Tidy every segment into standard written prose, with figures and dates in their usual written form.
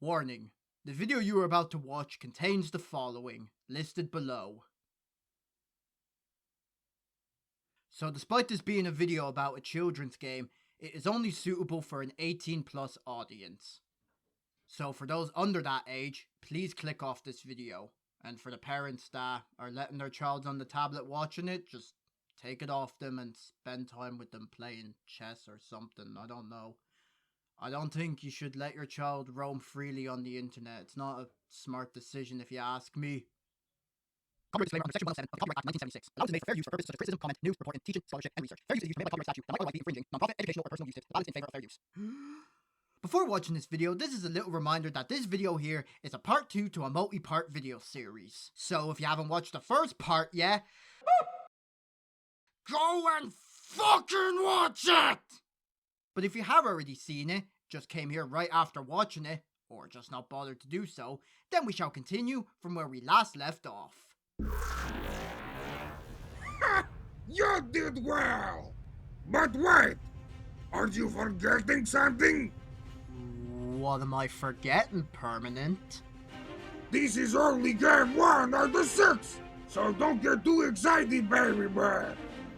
Warning, the video you are about to watch contains the following, listed below. So despite this being a video about a children's game, it is only suitable for an 18+ audience. So for those under that age, please click off this video. And for the parents that are letting their child on the tablet watching it, just take it off them and spend time with them playing chess or something, I don't know. I don't think you should let your child roam freely on the internet. It's not a smart decision if you ask me. Copyright disclaimer under Section 107 of the Copyright Act 1976. Allowed to be made for fair use for purposes such as criticism, comment, news, reporting, teaching, scholarship, and research. Fair use is used to prohibit copyright statute that might otherwise be infringing, non-profit, educational, or personal use. Allowed in favor of fair use. Before watching this video, this is a little reminder that this video here is a part 2 to a multi-part video series. So if you haven't watched the first part yet, go and fucking watch it! But if you have already seen it, just came here right after watching it, or just not bothered to do so, then we shall continue from where we last left off. You did well! But wait! Aren't you forgetting something? What am I forgetting, Permanent? This is only game 1 out of 6! So don't get too excited, baby boy!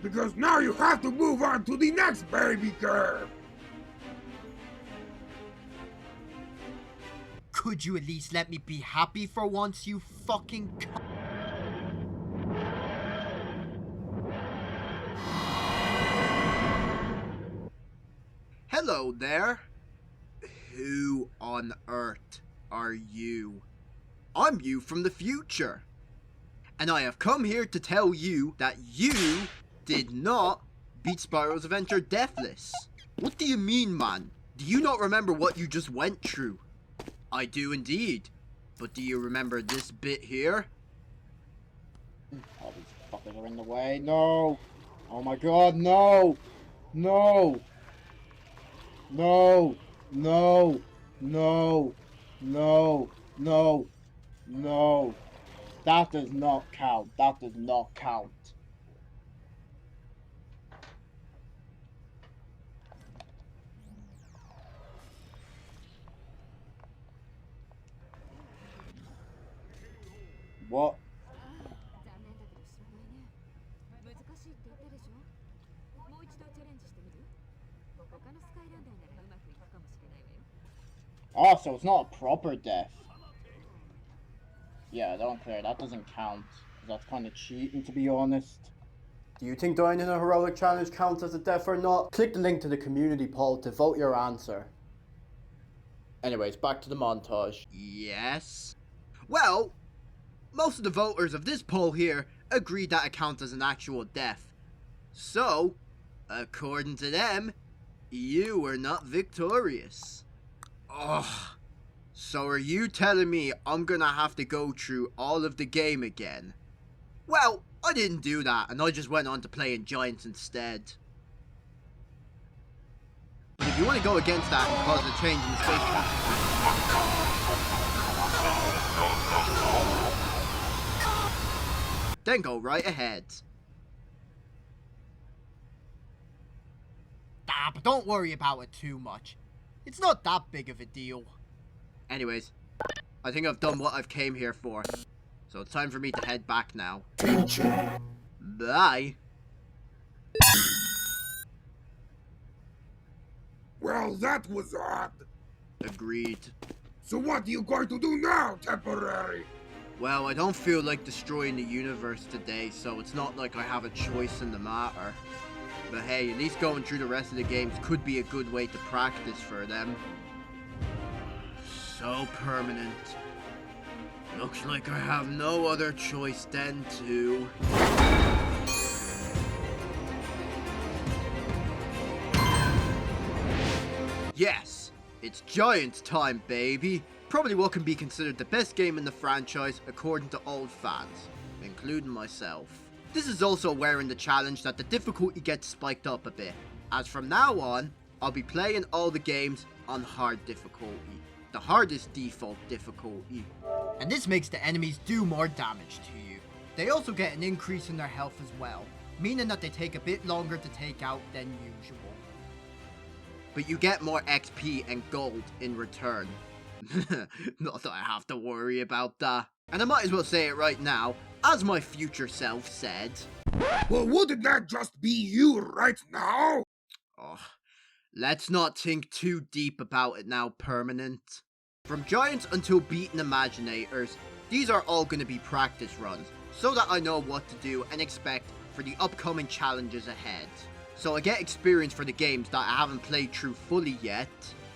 Because now you have to move on to the next baby curve! Could you at least let me be happy for once, you fucking c- Hello there. Who on earth are you? I'm you from the future. And I have come here to tell you that you did not beat Spyro's adventure deathless. What do you mean, man? Do you not remember what you just went through? I do indeed. But do you remember this bit here? Oh, these fuckers are in the way. No! Oh my god, no! No! No! No! No! No! No! No! That does not count. That does not count. What? Oh, so it's not a proper death. Yeah, I don't care. That doesn't count. That's kind of cheating, to be honest. Do you think dying in a heroic challenge counts as a death or not? Click the link to the community poll to vote your answer. Anyways, back to the montage. Yes. Well, most of the voters of this poll here agreed that it counts as an actual death. So, according to them, you were not victorious. Ugh. So are you telling me I'm gonna have to go through all of the game again? Well, I didn't do that, and I just went on to playing Giants instead. But if you want to go against that and cause a change in the space, then go right ahead. But don't worry about it too much. It's not that big of a deal. Anyways, I think I've done what I've came here for. So it's time for me to head back now. Bye. Well, that was odd. Agreed. So what are you going to do now, temporary? Well, I don't feel like destroying the universe today, so it's not like I have a choice in the matter. But hey, at least going through the rest of the games could be a good way to practice for them. So Permanent. Looks like I have no other choice than to... Yes, it's Giants time, baby. Probably what can be considered the best game in the franchise according to old fans, including myself. This is also where in the challenge that the difficulty gets spiked up a bit, as from now on, I'll be playing all the games on hard difficulty. The hardest default difficulty. And this makes the enemies do more damage to you. They also get an increase in their health as well, meaning that they take a bit longer to take out than usual. But you get more XP and gold in return. Not that I have to worry about that. And I might as well say it right now, as my future self said. Well, wouldn't that just be you right now? Oh, let's not think too deep about it now, Permanent. From Giants until beating Imaginators, these are all going to be practice runs, so that I know what to do and expect for the upcoming challenges ahead. So I get experience for the games that I haven't played through fully yet,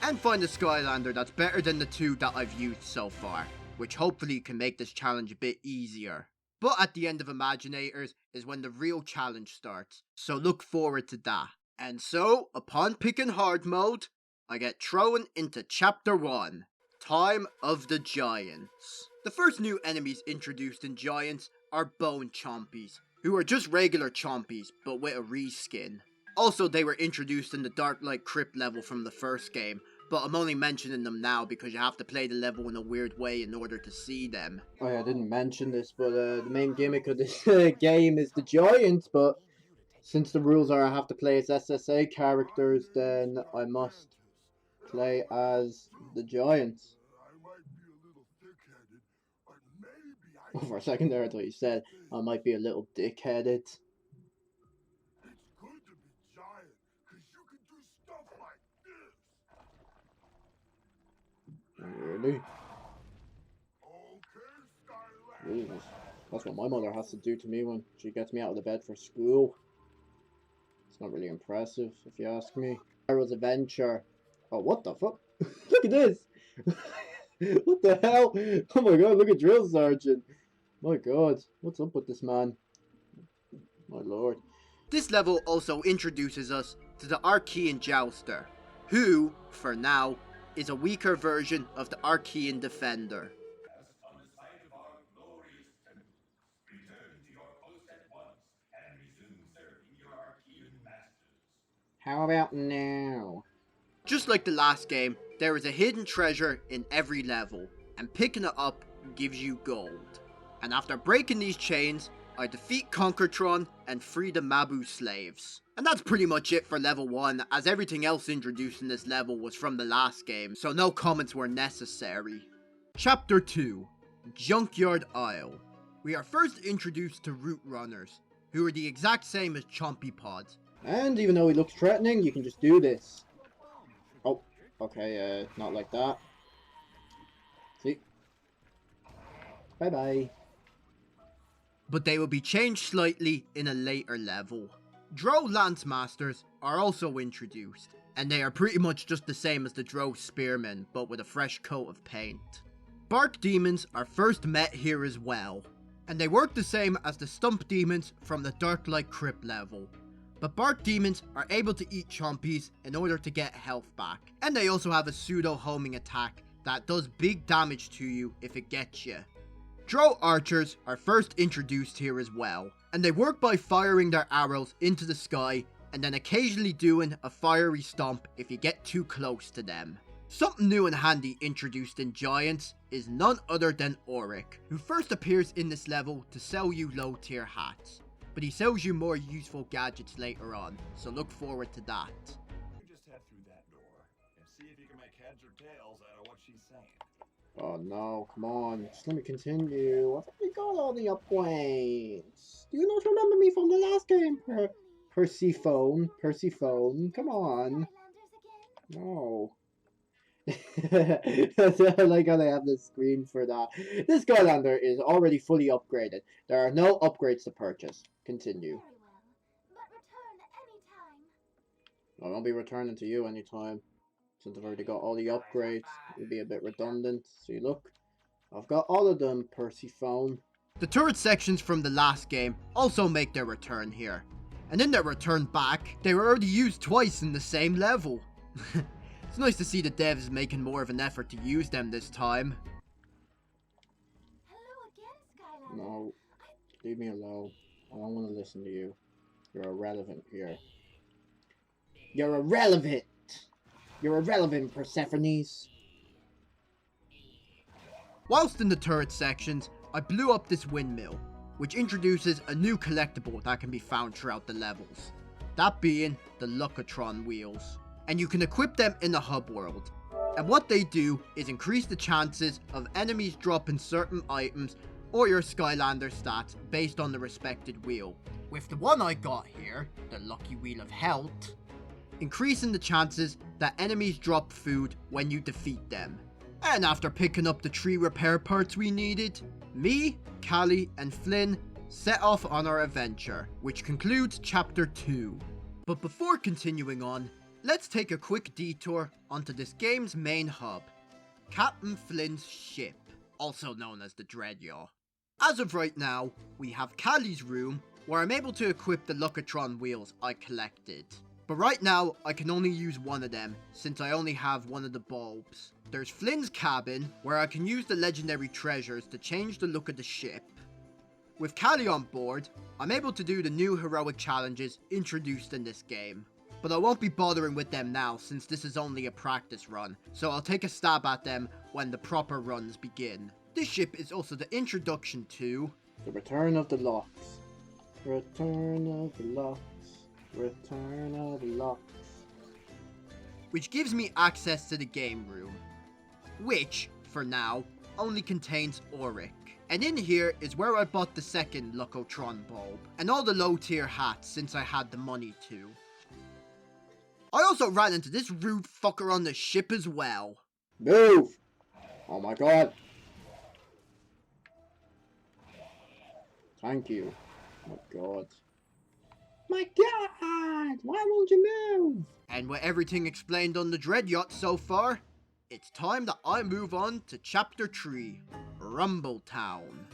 and find a Skylander that's better than the two that I've used so far, which hopefully can make this challenge a bit easier. But at the end of Imaginators is when the real challenge starts, so look forward to that. And so, upon picking hard mode, I get thrown into Chapter 1, Time of the Giants. The first new enemies introduced in Giants are Bone Chompies, who are just regular Chompies, but with a reskin. Also, they were introduced in the Dark Light Crypt level from the first game, but I'm only mentioning them now because you have to play the level in a weird way in order to see them. Oh yeah, I didn't mention this, but the main gimmick of this game is the Giants, but since the rules are I have to play as SSA characters, then I must play as the Giants. Oh, for a second there I thought you said I might be a little dick-headed. Really? Jesus. That's what my mother has to do to me when she gets me out of the bed for school. It's not really impressive, if you ask me. Spyro's Adventure. Oh, what the fuck? Look at this! What the hell? Oh my god, look at Drill Sergeant! My god, what's up with this man? My lord. This level also introduces us to the Archean Jouster, who, for now, is a weaker version of the Archean Defender. How about now? Just like the last game, there is a hidden treasure in every level, and picking it up gives you gold. And after breaking these chains, I defeat Conquertron and free the Mabu slaves. And that's pretty much it for level 1, as everything else introduced in this level was from the last game, so no comments were necessary. Chapter 2, Junkyard Isle. We are first introduced to Root Runners, who are the exact same as Chompy Pods. And even though he looks threatening, you can just do this. Oh, okay, not like that. See? Bye-bye. But they will be changed slightly in a later level. Drow Lance Masters are also introduced, and they are pretty much just the same as the Drow Spearmen, but with a fresh coat of paint. Bark Demons are first met here as well, and they work the same as the Stump Demons from the Dark Light Crypt level. But Bark Demons are able to eat Chompies in order to get health back, and they also have a pseudo-homing attack that does big damage to you if it gets you. Drow Archers are first introduced here as well, and they work by firing their arrows into the sky and then occasionally doing a fiery stomp if you get too close to them. Something new and handy introduced in Giants is none other than Auric, who first appears in this level to sell you low tier hats, but he sells you more useful gadgets later on, so look forward to that. You just head through that door and see if you can make heads or tails out of what she's saying. Oh no, come on, just let me continue. I've already got all the upgrades. Do you not remember me from the last game? Persephone, come on. No. I like how they have the screen for that. This Skylander is already fully upgraded. There are no upgrades to purchase. Continue. I won't be returning to you anytime. Since I've already got all the upgrades, it'll be a bit redundant. See, look. I've got all of them, Persephone. The turret sections from the last game also make their return here. And in their return back, they were already used twice in the same level. It's nice to see the devs making more of an effort to use them this time. No, leave me alone. I don't want to listen to you. You're irrelevant here. You're irrelevant! You're irrelevant, Persephones. Whilst in the turret sections, I blew up this windmill, which introduces a new collectible that can be found throughout the levels. That being the Lucatron wheels. And you can equip them in the hub world. And what they do is increase the chances of enemies dropping certain items or your Skylander stats based on the respected wheel. With the one I got here, the Lucky Wheel of Health, increasing the chances that enemies drop food when you defeat them. And after picking up the 3 repair parts we needed, me, Callie and Flynn set off on our adventure, which concludes chapter 2. But before continuing on, let's take a quick detour onto this game's main hub, Captain Flynn's ship, also known as the Dreadyaw. As of right now, we have Callie's room, where I'm able to equip the Luckatron wheels I collected. But right now, I can only use one of them, since I only have one of the bulbs. There's Flynn's cabin, where I can use the legendary treasures to change the look of the ship. With Callie on board, I'm able to do the new heroic challenges introduced in this game. But I won't be bothering with them now, since this is only a practice run, so I'll take a stab at them when the proper runs begin. This ship is also the introduction to The Return of the Locks. Return of the Locks. Return of the Locks. which gives me access to the game room, which, for now, only contains Auric. And in here is where I bought the second Luckotron bulb, and all the low tier hats since I had the money to. I also ran into this rude fucker on the ship as well. Move! Oh my god. Thank you. Oh my god. My god! Why won't you move? And with everything explained on the Dread Yacht so far, it's time that I move on to Chapter 3, Rumble Town,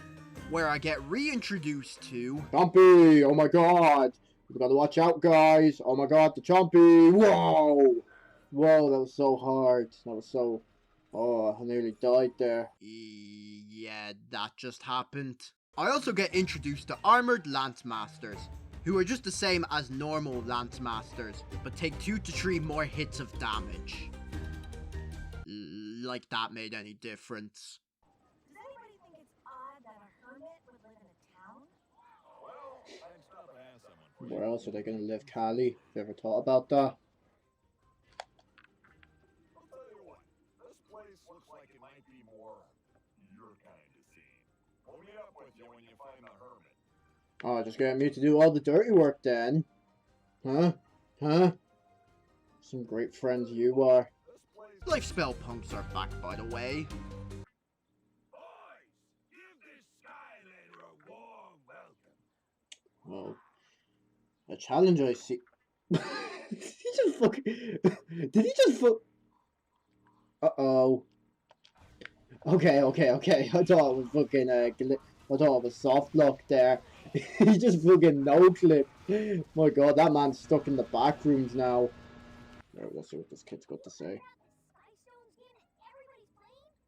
where I get reintroduced to... Chompy! Oh my god! We gotta watch out, guys! Oh my god, the Chompy! Whoa! Whoa, that was so hard. That was so... Oh, I nearly died there. Yeah, that just happened. I also get introduced to Armored Lance Masters, who are just the same as normal Lance Masters, but take 2 to 3 more hits of damage. Like that made any difference. Does anybody think it's odd that a hermit would live in a town? Well, I'd stop and ask someone for Where else are they gonna live, Callie? Have you ever thought about that? I'll tell you what, this place looks like it might be more your kind of scene. I'll meet up with you when you find the hermit. Oh, just getting me to do all the dirty work then. Huh? Huh? Some great friends you are. Life spell punks are back, by the way. Boys, give this Skylander a warm welcome. Oh. A challenge I see. Did he just fucking... Did he just fuck... Uh-oh. Okay. I thought it was fucking, I thought it was soft lock there. He just fucking no-clip. My god, that man's stuck in the back rooms now. Alright, let's see what this kid's got to say.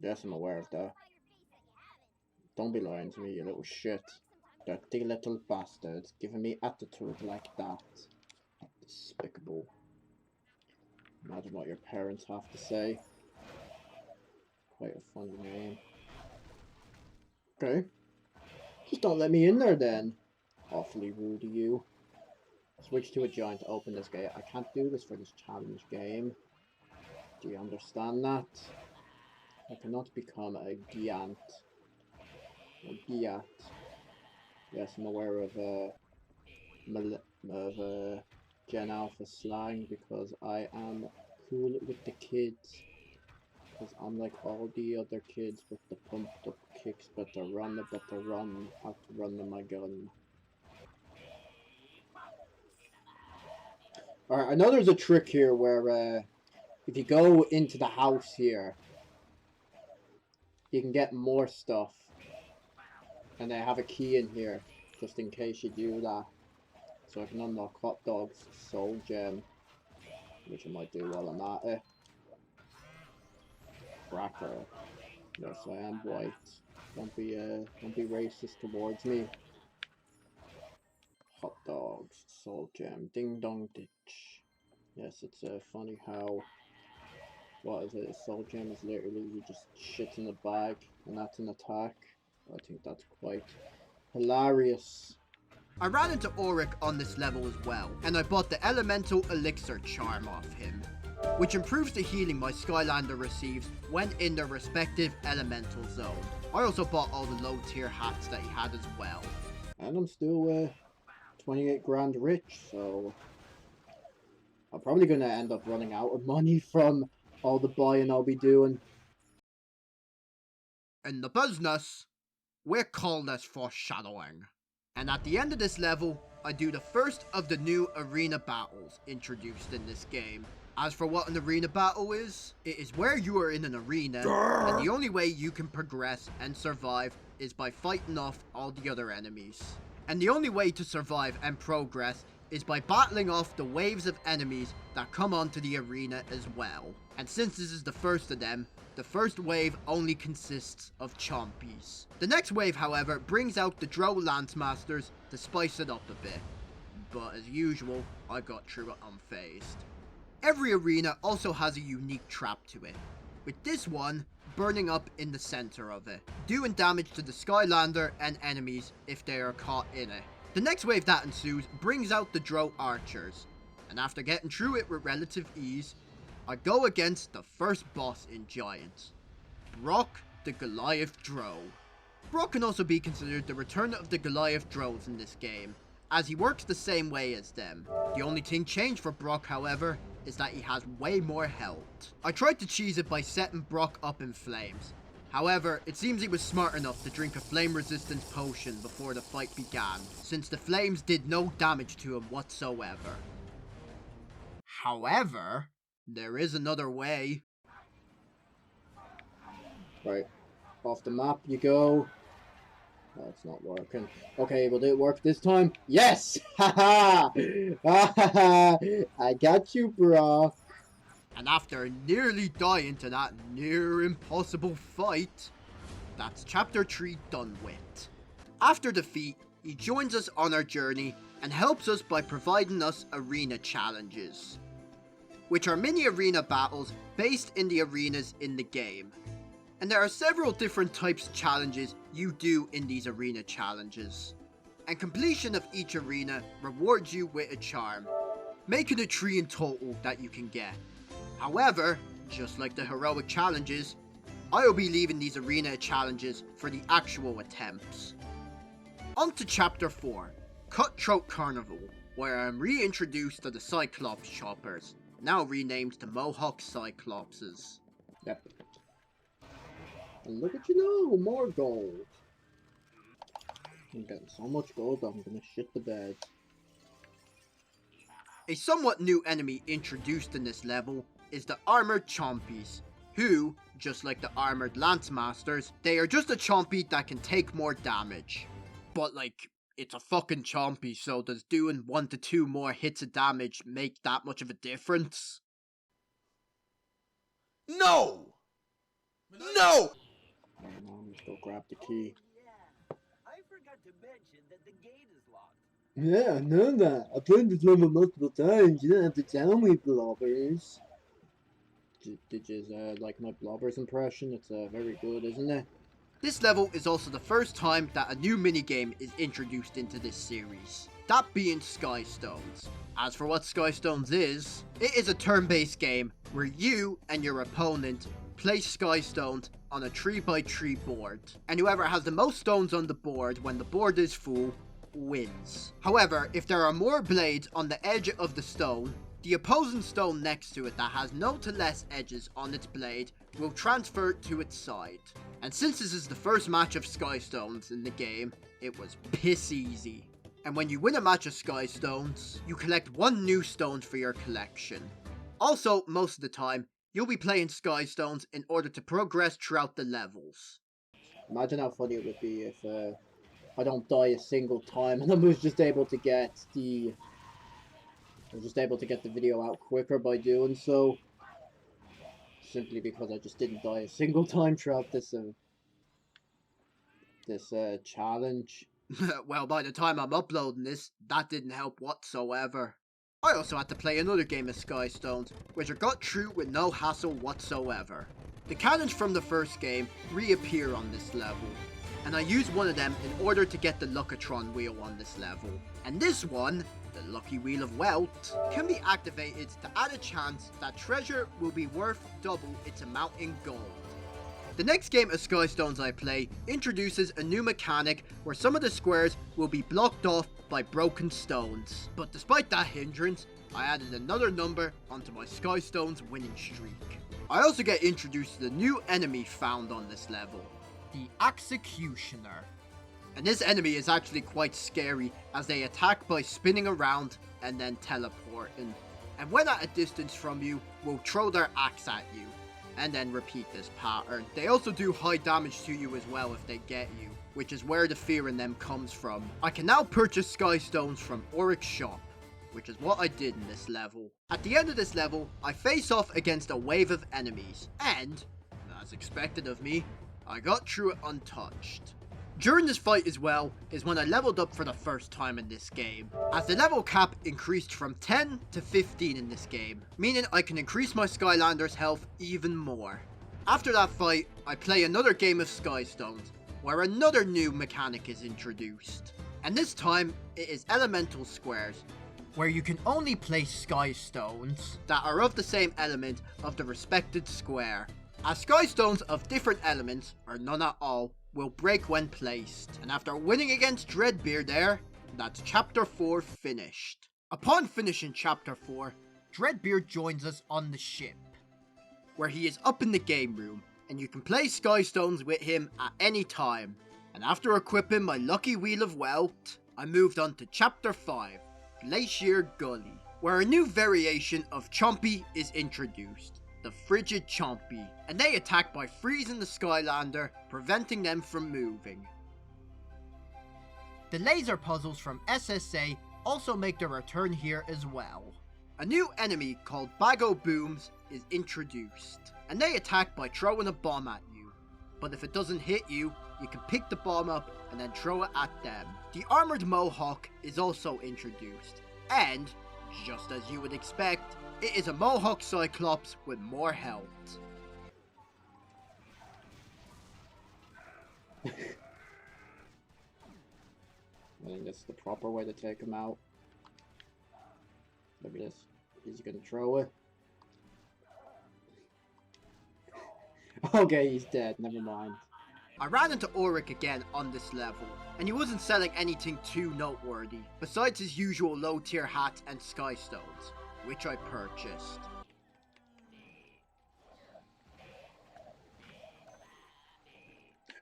Yes, I'm aware of that. Don't be lying to me, you little shit. Dirty little bastard, giving me attitude like that. Despicable. Imagine what your parents have to say. Quite a funny name. Okay. Just don't let me in there then. Awfully rude of you. Switch to a giant to open this gate. I can't do this for this challenge game. Do you understand that? I cannot become a giant. A giant. Yes, I'm aware of Gen Alpha slang because I am cool with the kids. Because I'm like all the other kids with the pumped up kicks, better run, have to run with my gun. Alright, I know there's a trick here where if you go into the house here, you can get more stuff. And they have a key in here, just in case you do that. So I can unlock Hot Dog's Soul Gem, which I might do while I'm at it. Cracker. Yes, I am white. Don't be racist towards me. Hot Dogs, Soul Gem, Ding Dong Ditch. Yes, it's funny how... What is it? A Soul Gem is literally you just shit in a bag, and that's an attack. I think that's quite hilarious. I ran into Auric on this level as well, and I bought the Elemental Elixir Charm off him. which improves the healing my Skylander receives when in their respective elemental zone. I also bought all the low tier hats that he had as well. And I'm still 28 grand rich, so I'm probably going to end up running out of money from all the buying I'll be doing. In the business, we call this foreshadowing. And at the end of this level, I do the first of the new arena battles introduced in this game. As for what an arena battle is, it is where you are in an arena, and the only way you can progress and survive is by fighting off all the other enemies. And the only way to survive and progress is by battling off the waves of enemies that come onto the arena as well. And since this is the first of them, the first wave only consists of chompies. The next wave, however, brings out the Drow Lancemasters to spice it up a bit. But as usual, I got through it unfazed. Every arena also has a unique trap to it, with this one burning up in the center of it, doing damage to the Skylander and enemies if they are caught in it. The next wave that ensues brings out the Drow Archers, and after getting through it with relative ease, I go against the first boss in Giants, Brock the Goliath Drow. Brock can also be considered the return of the Goliath Drows in this game, as he works the same way as them. The only thing changed for Brock, however, is that he has way more health. I tried to cheese it by setting Brock up in flames. However, it seems he was smart enough to drink a flame resistance potion before the fight began, since the flames did no damage to him whatsoever. However, there is another way. Right, off the map you go. Oh, it's not working. Okay, will it work this time? Yes! Haha! I got you, bro. And after nearly dying to that near impossible fight, that's chapter 3 done with. After defeat, he joins us on our journey and helps us by providing us arena challenges, which are mini arena battles based in the arenas in the game. And there are several different types of challenges you do in these arena challenges. And completion of each arena rewards you with a charm, making it 3 in total that you can get. However, just like the heroic challenges, I will be leaving these arena challenges for the actual attempts. On to chapter 4, Cutthroat Carnival, where I am reintroduced to the Cyclops Choppers, now renamed the Mohawk Cyclopses. Yep. And look at you now, more gold. I'm getting so much gold I'm gonna shit the bed. A somewhat new enemy introduced in this level is the Armored Chompies, who, just like the Armored Lancemasters, they are just a chompy that can take more damage. But like, it's a fucking chompy, so does doing 1 to 2 more hits of damage make that much of a difference? No! No! Alright, now let's go grab the key. Yeah, I forgot to mention that the gate is locked. Yeah, I know that. I played this level multiple times. You don't have to tell me, blobbers. Did you like my blobbers impression? It's very good, isn't it? This level is also the first time that a new minigame is introduced into this series, that being Sky Stones. As for what Sky Stones is, it is a turn-based game where you and your opponent place Sky Stones on a 3x3 board, and whoever has the most stones on the board when the board is full wins. However, if there are more blades on the edge of the stone, the opposing stone next to it that has no to less edges on its blade will transfer to its side. And since this is the first match of Sky Stones in the game, it was piss easy. And when you win a match of Sky Stones, you collect 1 new stone for your collection. Also, most of the time, you'll be playing Sky Stones in order to progress throughout the levels. Imagine how funny it would be if I don't die a single time and I was just able to get the video out quicker by doing so. Simply because I just didn't die a single time throughout this challenge. Well, by the time I'm uploading this, that didn't help whatsoever. I also had to play another game of Sky Stones, which I got through with no hassle whatsoever. The cannons from the first game reappear on this level, and I use one of them in order to get the Luckatron wheel on this level. And this one the Lucky Wheel of Wealth, can be activated to add a chance that treasure will be worth double its amount in gold. The next game of Skystones I play introduces a new mechanic where some of the squares will be blocked off by broken stones. But despite that hindrance, I added another number onto my Skystones winning streak. I also get introduced to the new enemy found on this level, the Executioner. And this enemy is actually quite scary as they attack by spinning around and then teleporting. And when at a distance from you, will throw their axe at you. And then repeat this pattern. They also do high damage to you as well if they get you, which is where the fear in them comes from. I can now purchase Skystones from Auric's shop, which is what I did in this level. At the end of this level, I face off against a wave of enemies, and, as expected of me, I got through it untouched. During this fight as well is when I leveled up for the first time in this game, as the level cap increased from 10 to 15 in this game, meaning I can increase my Skylanders health even more. After that fight, I play another game of Skystones, where another new mechanic is introduced. And this time, it is elemental squares, where you can only place Skystones that are of the same element of the respected square. As Skystones of different elements, or none at all, will break when placed. And after winning against Dreadbeard there, that's Chapter 4 finished. Upon finishing Chapter 4, Dreadbeard joins us on the ship, where he is up in the game room, and you can play Skystones with him at any time. And after equipping my Lucky Wheel of Wealth, I moved on to Chapter 5, Glacier Gully, where a new variation of Chompy is introduced, the Frigid Chompy, and they attack by freezing the Skylander, preventing them from moving. The laser puzzles from SSA also make their return here as well. A new enemy called Bago Booms is introduced, and they attack by throwing a bomb at you. But if it doesn't hit you, you can pick the bomb up and then throw it at them. The Armored Mohawk is also introduced, and, just as you would expect, it is a Mohawk Cyclops with more health. I think that's the proper way to take him out. Look at this. He's gonna throw it. Okay, he's dead. Never mind. I ran into Auric again on this level, and he wasn't selling anything too noteworthy, besides his usual low tier hat and Skystones, which I purchased.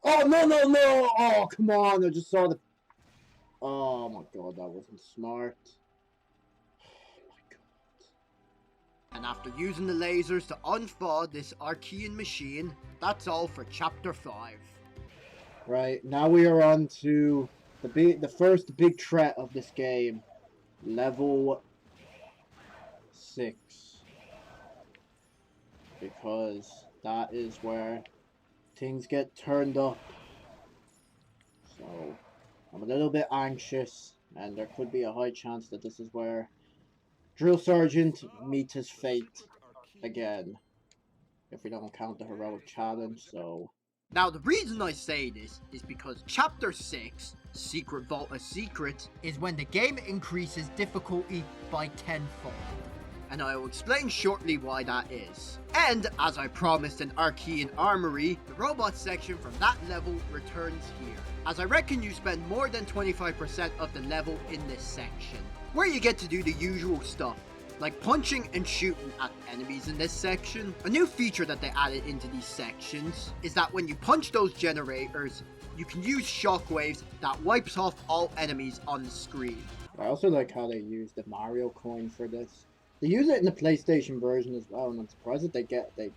Oh, no! Oh, come on, I just saw the... Oh my god, that wasn't smart. Oh my god. And after using the lasers to unthaw this Archean machine, that's all for Chapter 5. Right, now we are on to the first big threat of this game. Level 6. Because that is where things get turned up. So, I'm a little bit anxious, and there could be a high chance that this is where Drill Sergeant meets his fate again. If we don't count the heroic challenge, so... Now, the reason I say this is because Chapter 6, Secret Vault of Secrets, is when the game increases difficulty by tenfold. And I will explain shortly why that is. And, as I promised in Archean Armory, the robot section from that level returns here, as I reckon you spend more than 25% of the level in this section, where you get to do the usual stuff, like punching and shooting at enemies in this section. A new feature that they added into these sections is that when you punch those generators, you can use shockwaves that wipes off all enemies on the screen. I also like how they use the Mario coin for this. They use it in the PlayStation version as well, and I'm surprised that they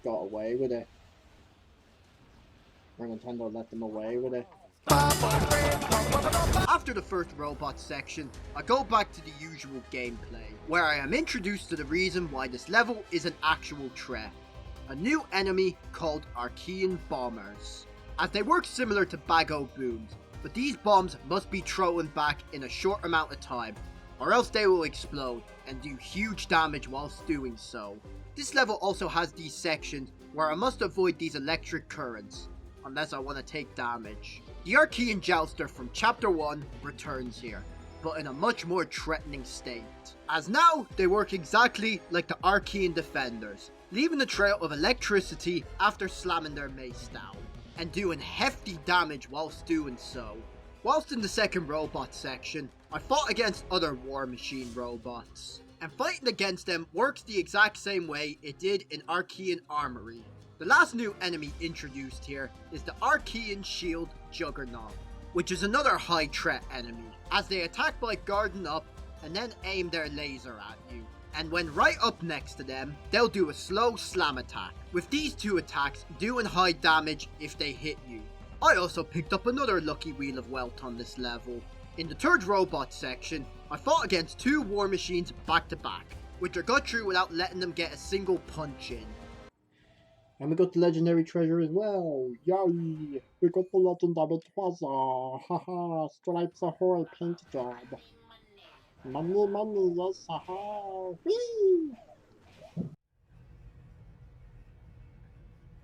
got away with it. Or Nintendo let them away with it. After the first robot section, I go back to the usual gameplay, where I am introduced to the reason why this level is an actual threat. A new enemy called Archean Bombers. As they work similar to Bago Booms, but these bombs must be thrown back in a short amount of time, or else they will explode and do huge damage whilst doing so. This level also has these sections where I must avoid these electric currents, unless I want to take damage. The Archean Jouster from Chapter 1 returns here, but in a much more threatening state. As now, they work exactly like the Archean defenders, leaving a trail of electricity after slamming their mace down, and doing hefty damage whilst doing so. Whilst in the second robot section, I fought against other War Machine robots, and fighting against them works the exact same way it did in Archean Armory. The last new enemy introduced here is the Archean Shield Juggernaut, which is another high threat enemy, as they attack by guarding up and then aim their laser at you. And when right up next to them, they'll do a slow slam attack, with these two attacks doing high damage if they hit you. I also picked up another lucky wheel of wealth on this level. In the third robot section, I fought against two War Machines back to back, which I got through without letting them get a single punch in. And we got the legendary treasure as well. Yay! We got the legendary treasure. Haha, Stripes Ahoy paint job. Money, money, yes, haha. Whee!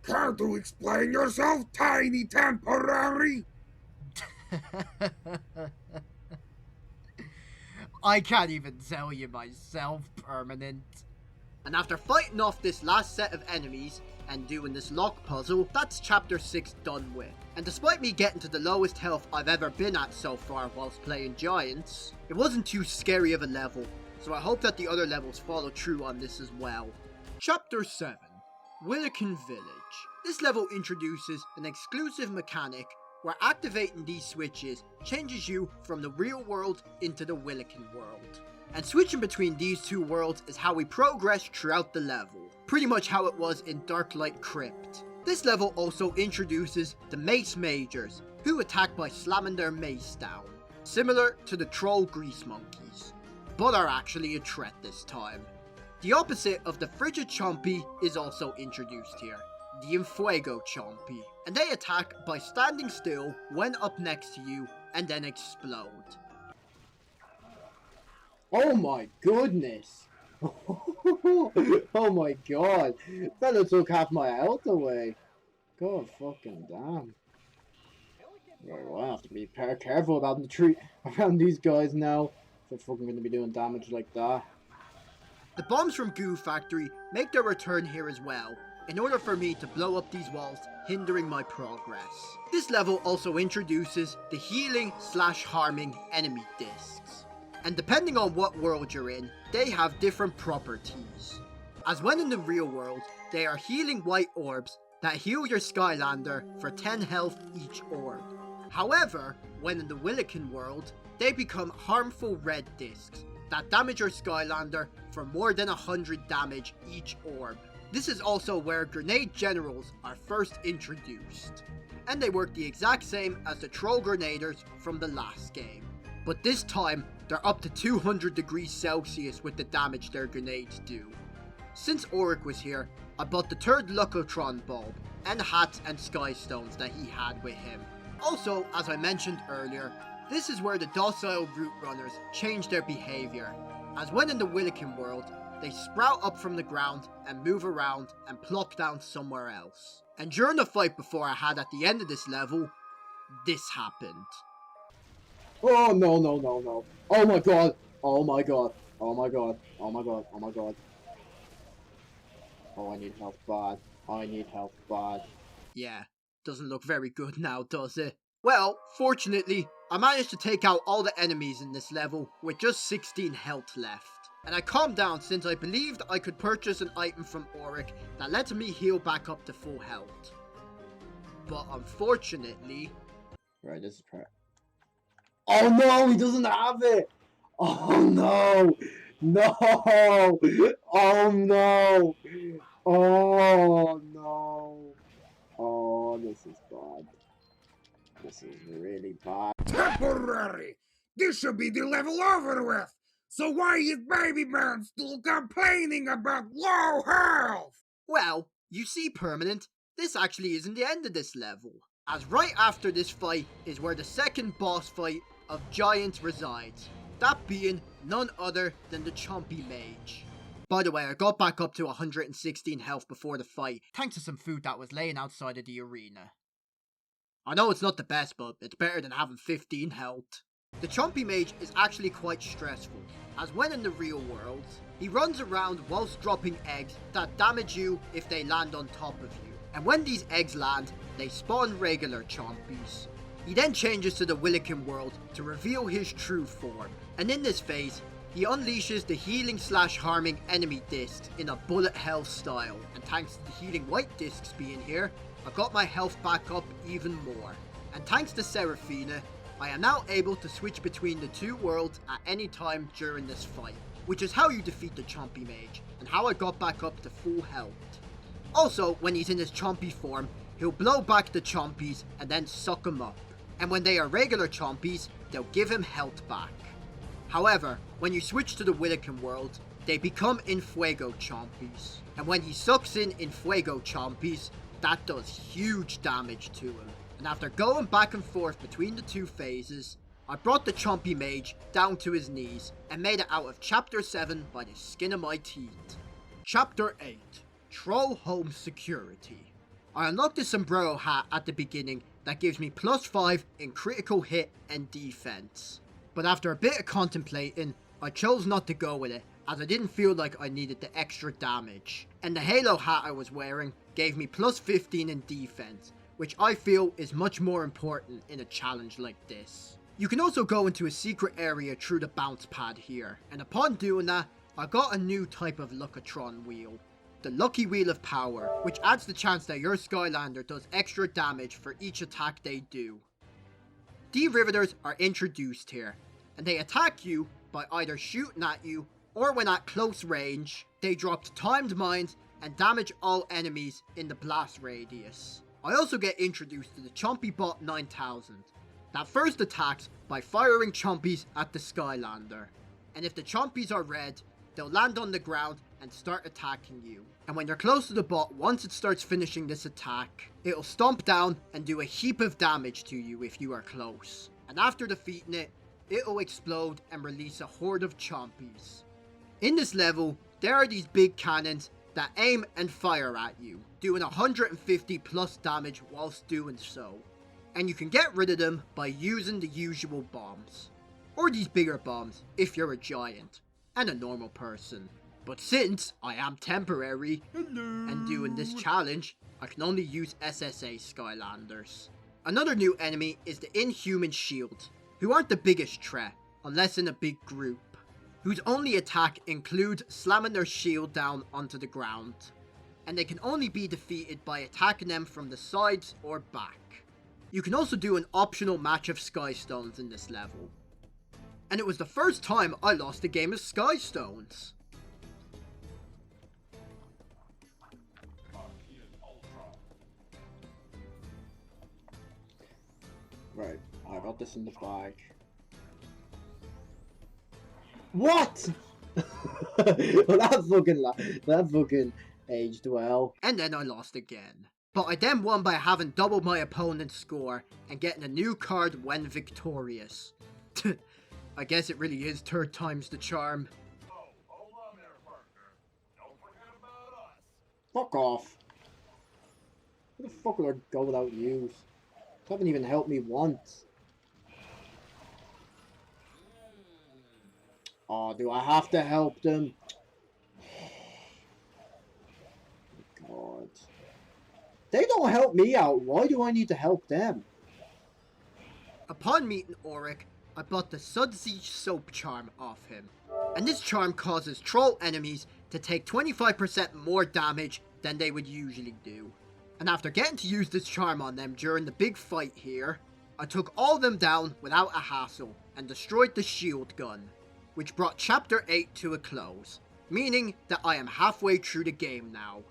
Can't you explain yourself, tiny temporary? I can't even tell you myself, Permanent. And after fighting off this last set of enemies and doing this lock puzzle, that's chapter 6 done with. And despite me getting to the lowest health I've ever been at so far whilst playing Giants, it wasn't too scary of a level, so I hope that the other levels follow through on this as well. Chapter 7, Willikin Village. This level introduces an exclusive mechanic where activating these switches changes you from the real world into the Willikin world. And switching between these two worlds is how we progress throughout the level, pretty much how it was in Darklight Crypt. This level also introduces the Mace Majors, who attack by slamming their mace down, similar to the Troll Grease Monkeys, but are actually a threat this time. The opposite of the Frigid Chompy is also introduced here, the Infuego Chompy, and they attack by standing still when up next to you and then explode. Oh my goodness! Oh my god! Fella took half my health away. God fucking damn. Right, well, I have to be careful about the tree around these guys now. If they're fucking gonna be doing damage like that. The bombs from Goo Factory make their return here as well, in order for me to blow up these walls, hindering my progress. This level also introduces the healing/harming enemy discs, and depending on what world you're in, they have different properties. As when in the real world, they are healing white orbs that heal your Skylander for 10 health each orb. However, when in the Willikin world, they become harmful red discs that damage your Skylander for more than 100 damage each orb. This is also where Grenade Generals are first introduced, and they work the exact same as the Troll Grenaders from the last game. But this time, they're up to 200 degrees Celsius with the damage their grenades do. Since Auric was here, I bought the third Lucotron bulb, and hats and sky stones that he had with him. Also, as I mentioned earlier, this is where the docile root runners change their behaviour, as when in the Willikin world, they sprout up from the ground and move around and plop down somewhere else. And during the fight before I had at the end of this level, this happened. Oh no no no no. Oh my god. Oh my god. Oh my god. Oh my god. Oh my god. Oh, I need health bad. I need health bad. Yeah, doesn't look very good now, does it? Well, fortunately, I managed to take out all the enemies in this level with just 16 health left. And I calmed down since I believed I could purchase an item from Auric that lets me heal back up to full health. But unfortunately... Right, this is part. Oh no, he doesn't have it! Oh no! No! Oh no! Oh no! Oh, this is bad. This is really bad. Temporary! This should be the level over with! So why is Baby Man still complaining about low health? Well, you see, Permanent, this actually isn't the end of this level, as right after this fight is where the second boss fight of Giants resides, that being none other than the Chompy Mage. By the way, I got back up to 116 health before the fight, thanks to some food that was laying outside of the arena. I know it's not the best, but it's better than having 15 health. The Chompy Mage is actually quite stressful, as when in the real world, he runs around whilst dropping eggs that damage you if they land on top of you. And when these eggs land, they spawn regular Chompies. He then changes to the Willikin world to reveal his true form, and in this phase, he unleashes the healing / harming enemy discs in a bullet hell style, and thanks to the healing white discs being here, I got my health back up even more. And thanks to Seraphina, I am now able to switch between the two worlds at any time during this fight, which is how you defeat the Chompy Mage, and how I got back up to full health. Also, when he's in his Chompy form, he'll blow back the Chompies and then suck them up. And when they are regular Chompies, they'll give him health back. However, when you switch to the Willikin world, they become Infuego Chompies. And when he sucks in Infuego Chompies, that does huge damage to him. And after going back and forth between the two phases, I brought the Chompy Mage down to his knees and made it out of Chapter 7 by the skin of my teeth. Chapter 8, Troll Home Security. I unlocked the sombrero hat at the beginning that gives me +5 in critical hit and defense. But after a bit of contemplating, I chose not to go with it, as I didn't feel like I needed the extra damage. And the halo hat I was wearing gave me +15 in defense, which I feel is much more important in a challenge like this. You can also go into a secret area through the bounce pad here, and upon doing that, I got a new type of Luckatron wheel. The Lucky Wheel of Power, which adds the chance that your Skylander does extra damage for each attack they do. D-Riveters are introduced here, and they attack you by either shooting at you, or when at close range, they drop timed mines and damage all enemies in the blast radius. I also get introduced to the Chompy Bot 9000, that first attacks by firing Chompies at the Skylander. And if the Chompies are red, they'll land on the ground and start attacking you. And when you're close to the bot, once it starts finishing this attack, it'll stomp down and do a heap of damage to you if you are close. And after defeating it, it'll explode and release a horde of Chompies. In this level, there are these big cannons that aim and fire at you, doing 150 plus damage whilst doing so. And you can get rid of them by using the usual bombs. Or these bigger bombs if you're a giant and a normal person. But since I am temporary and doing this challenge, I can only use SSA Skylanders. Another new enemy is the Inhuman Shield, who aren't the biggest threat, unless in a big group, whose only attack includes slamming their shield down onto the ground, and they can only be defeated by attacking them from the sides or back. You can also do an optional match of Sky Stones in this level. And it was the first time I lost a game of Sky Stones. Right, I got this in the bag. What? Well, that fucking aged well. And then I lost again. But I then won by having doubled my opponent's score and getting a new card when victorious. I guess it really is third time's the charm. Oh, hold on there, partner. Don't forget about us. Fuck off. Where the fuck would I go without you? You haven't even helped me once. Oh, do I have to help them? God. They don't help me out. Why do I need to help them? Upon meeting Auric, I bought the Sudsy Soap Charm off him. And this charm causes troll enemies to take 25% more damage than they would usually do. And after getting to use this charm on them during the big fight here, I took all of them down without a hassle and destroyed the shield gun, which brought Chapter 8 to a close, meaning that I am halfway through the game now.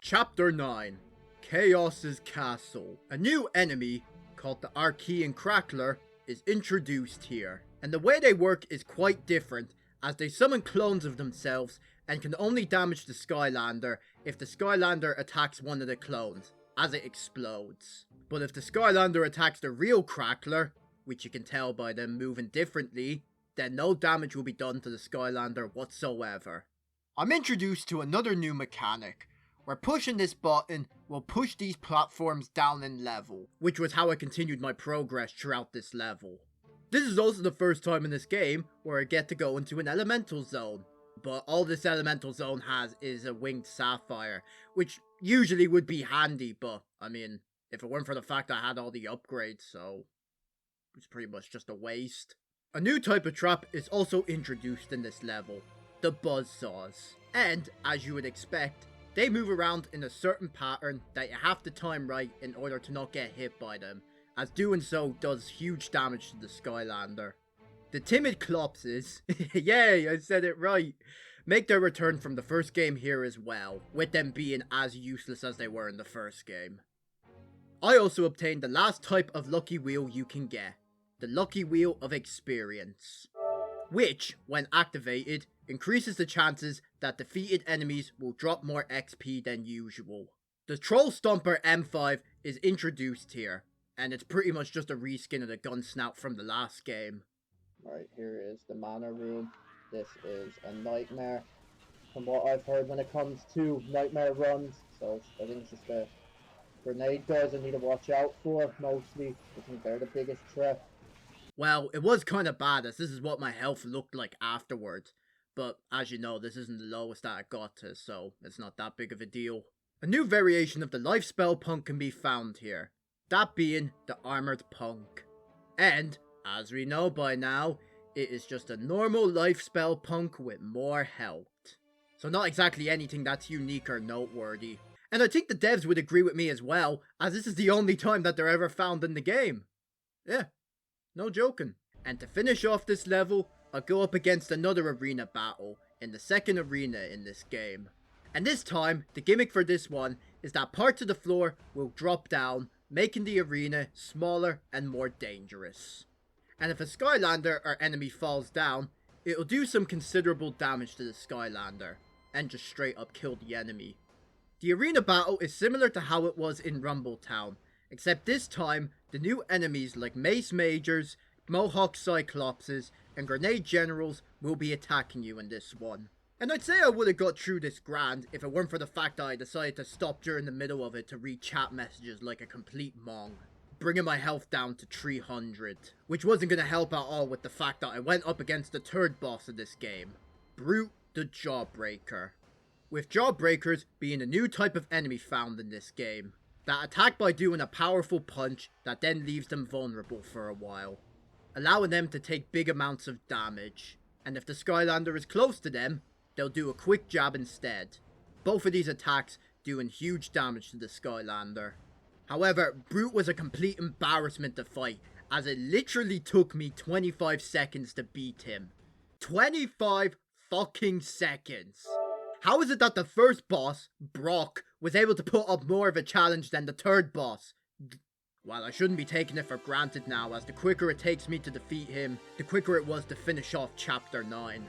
Chapter 9, Chaos's Castle. A new enemy, called the Archean Crackler, is introduced here, and the way they work is quite different, as they summon clones of themselves and can only damage the Skylander if the Skylander attacks one of the clones, as it explodes. But if the Skylander attacks the real Crackler, which you can tell by them moving differently, then no damage will be done to the Skylander whatsoever. I'm introduced to another new mechanic, where pushing this button will push these platforms down in level, which was how I continued my progress throughout this level. This is also the first time in this game where I get to go into an elemental zone. But all this elemental zone has is a winged sapphire, which usually would be handy, but I mean, if it weren't for the fact I had all the upgrades, so it's pretty much just a waste. A new type of trap is also introduced in this level, the buzzsaws. And, as you would expect, they move around in a certain pattern that you have to time right in order to not get hit by them, as doing so does huge damage to the Skylander. The timid Clopses, yay, I said it right, make their return from the first game here as well, with them being as useless as they were in the first game. I also obtained the last type of lucky wheel you can get, the lucky wheel of experience, which, when activated, increases the chances that defeated enemies will drop more XP than usual. The Troll Stomper M5 is introduced here, and it's pretty much just a reskin of the gun snout from the last game. Right, here is the manor room. This is a nightmare, from what I've heard when it comes to nightmare runs. So I think it's just the grenade guys I need to watch out for, mostly. I think they're the biggest threat. Well, it was kind of bad, as this is what my health looked like afterwards. But, as you know, this isn't the lowest that I got to, so it's not that big of a deal. A new variation of the life spell punk can be found here, that being the Armored Punk. And, as we know by now, it is just a normal life spell punk with more health. So not exactly anything that's unique or noteworthy. And I think the devs would agree with me as well, as this is the only time that they're ever found in the game. Yeah, no joking. And to finish off this level, I'll go up against another arena battle in the second arena in this game. And this time, the gimmick for this one is that parts of the floor will drop down, making the arena smaller and more dangerous. And if a Skylander or enemy falls down, it'll do some considerable damage to the Skylander, and just straight up kill the enemy. The arena battle is similar to how it was in Rumbletown, except this time, the new enemies like Mace Majors, Mohawk Cyclopses, and Grenade Generals will be attacking you in this one. And I'd say I would have got through this grand if it weren't for the fact that I decided to stop during the middle of it to read chat messages like a complete mong, bringing my health down to 300, which wasn't going to help at all with the fact that I went up against the third boss of this game, Brute the Jawbreaker. With Jawbreakers being a new type of enemy found in this game, that attack by doing a powerful punch that then leaves them vulnerable for a while, allowing them to take big amounts of damage, and if the Skylander is close to them, they'll do a quick jab instead. Both of these attacks doing huge damage to the Skylander. However, Brute was a complete embarrassment to fight, as it literally took me 25 seconds to beat him. 25 fucking seconds! How is it that the first boss, Brock, was able to put up more of a challenge than the third boss? Well, I shouldn't be taking it for granted now, as the quicker it takes me to defeat him, the quicker it was to finish off Chapter 9.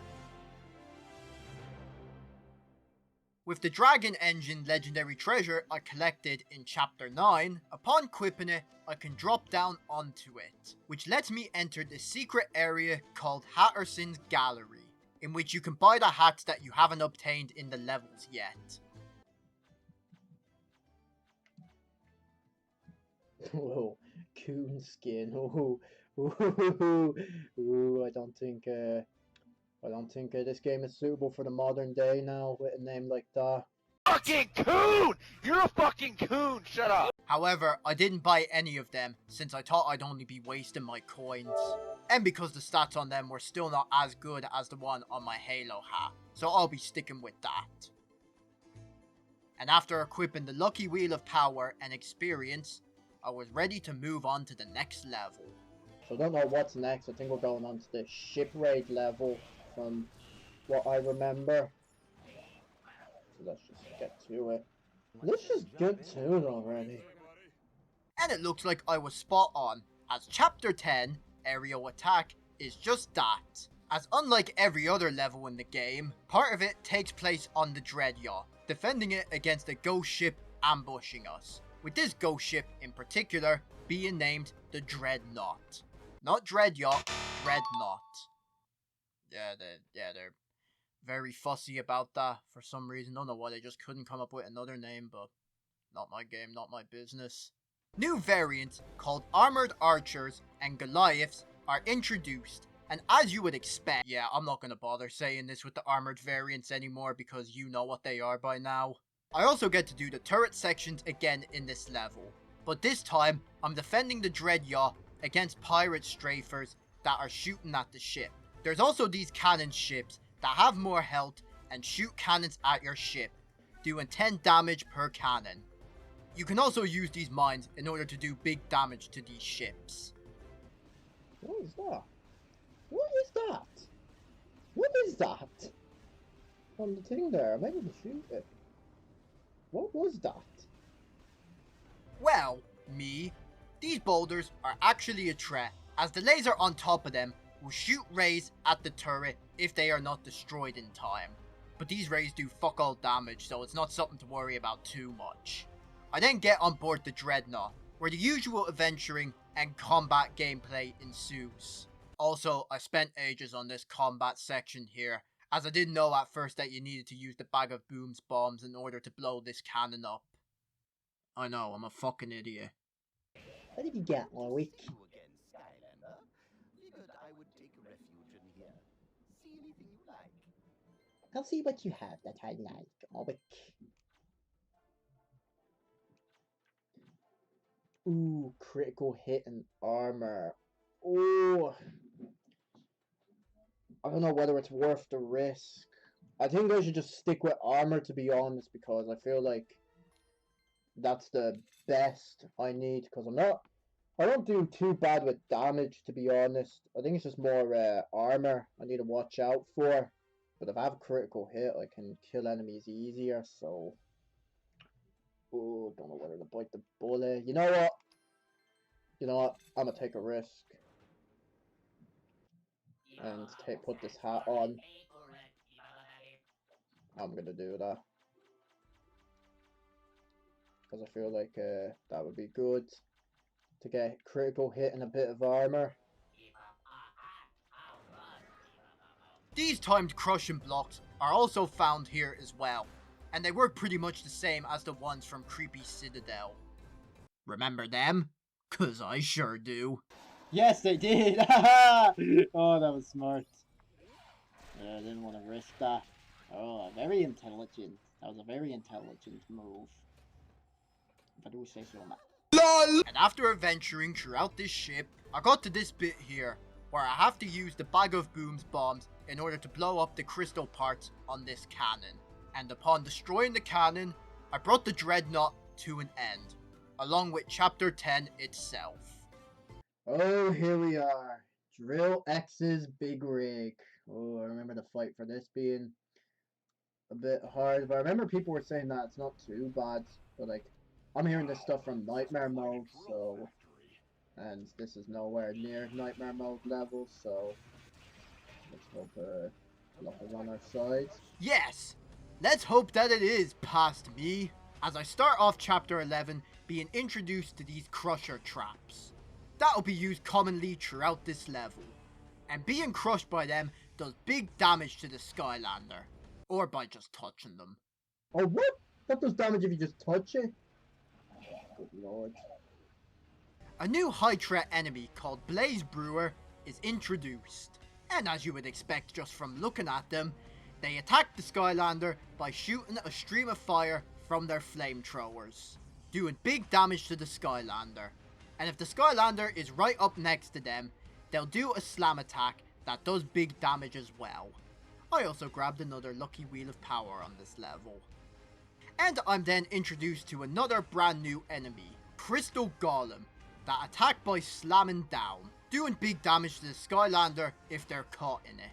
With the Dragon Engine Legendary Treasure I collected in Chapter 9, upon equipping it, I can drop down onto it, which lets me enter the secret area called Hatterson's Gallery, in which you can buy the hats that you haven't obtained in the levels yet. Whoa, coon skin. Ooh, I don't think this game is suitable for the modern day now with a name like that. Fucking coon! You're a fucking coon! Shut up! However, I didn't buy any of them, since I thought I'd only be wasting my coins. And because the stats on them were still not as good as the one on my Halo hat, so I'll be sticking with that. And after equipping the Lucky Wheel of Power and Experience, I was ready to move on to the next level. So I don't know what's next. I think we're going on to the ship raid level from what I remember. So let's just get to it. Let's just get to it already. And it looks like I was spot on, as Chapter 10, Aerial Attack, is just that. As unlike every other level in the game, part of it takes place on the Dread Yacht, defending it against a ghost ship ambushing us, with this ghost ship in particular being named the Dreadnought. Not Dread Yacht, Dreadnought. Yeah, they're very fussy about that for some reason. Don't know why they just couldn't come up with another name, but not my game, not my business. New variants called Armored Archers and Goliaths are introduced, and as you would expect, yeah, I'm not gonna bother saying this with the armored variants anymore because you know what they are by now. I also get to do the turret sections again in this level, but this time I'm defending the Dread Yacht against pirate strafers that are shooting at the ship. There's also these cannon ships that have more health and shoot cannons at your ship, doing 10 damage per cannon. You can also use these mines in order to do big damage to these ships. What is that? What is that? What is that? On the thing there, I'm able to shoot it. What was that? Well, these boulders are actually a threat, as the laser on top of them will shoot rays at the turret if they are not destroyed in time. But these rays do fuck all damage, so it's not something to worry about too much. I then get on board the Dreadnought, where the usual adventuring and combat gameplay ensues. Also, I spent ages on this combat section here, as I didn't know at first that you needed to use the bag of booms bombs in order to blow this cannon up. I know, I'm a fucking idiot. What did you get, Loic? You again, Skylander. Figured I would take refuge in here. See anything you like. I'll see what you have that I like, Loic. Ooh, critical hit and armor. Ooh. I don't know whether it's worth the risk. I think I should just stick with armor, to be honest, because I feel like that's the best I need, because I don't do too bad with damage, to be honest. I think it's just more armor I need to watch out for. But if I have a critical hit, I can kill enemies easier, so... Oh, don't know whether to bite the bullet. You know what? I'm gonna take a risk. And put this hat on. I'm gonna do that. Because I feel like that would be good. To get a critical hit and a bit of armor. These timed crushing blocks are also found here as well, and they work pretty much the same as the ones from Creepy Citadel. Remember them? 'Cause I sure do. Yes, they did! Oh, that was smart. I didn't want to risk that. Oh, very intelligent. That was a very intelligent move. If I do say so, man. And after adventuring throughout this ship, I got to this bit here, where I have to use the bag of booms bombs in order to blow up the crystal parts on this cannon. And upon destroying the cannon, I brought the Dreadnought to an end, along with Chapter 10 itself. Oh, here we are. Drill X's Big Rig. Oh, I remember the fight for this being a bit hard, but I remember people were saying that it's not too bad, but like, I'm hearing this stuff from Nightmare Mode, so, and this is nowhere near Nightmare Mode level, so, let's hope luck is on our side. Yes! Let's hope that it is past me, as I start off Chapter 11 being introduced to these crusher traps. That'll be used commonly throughout this level, and being crushed by them does big damage to the Skylander, or by just touching them. Oh, what? That does damage if you just touch it? Good lord. A new high threat enemy called Blaze Brewer is introduced, and as you would expect just from looking at them, they attack the Skylander by shooting a stream of fire from their flamethrowers, doing big damage to the Skylander. And if the Skylander is right up next to them, they'll do a slam attack that does big damage as well. I also grabbed another lucky wheel of power on this level. And I'm then introduced to another brand new enemy, Crystal Golem, that attack by slamming down, doing big damage to the Skylander if they're caught in it.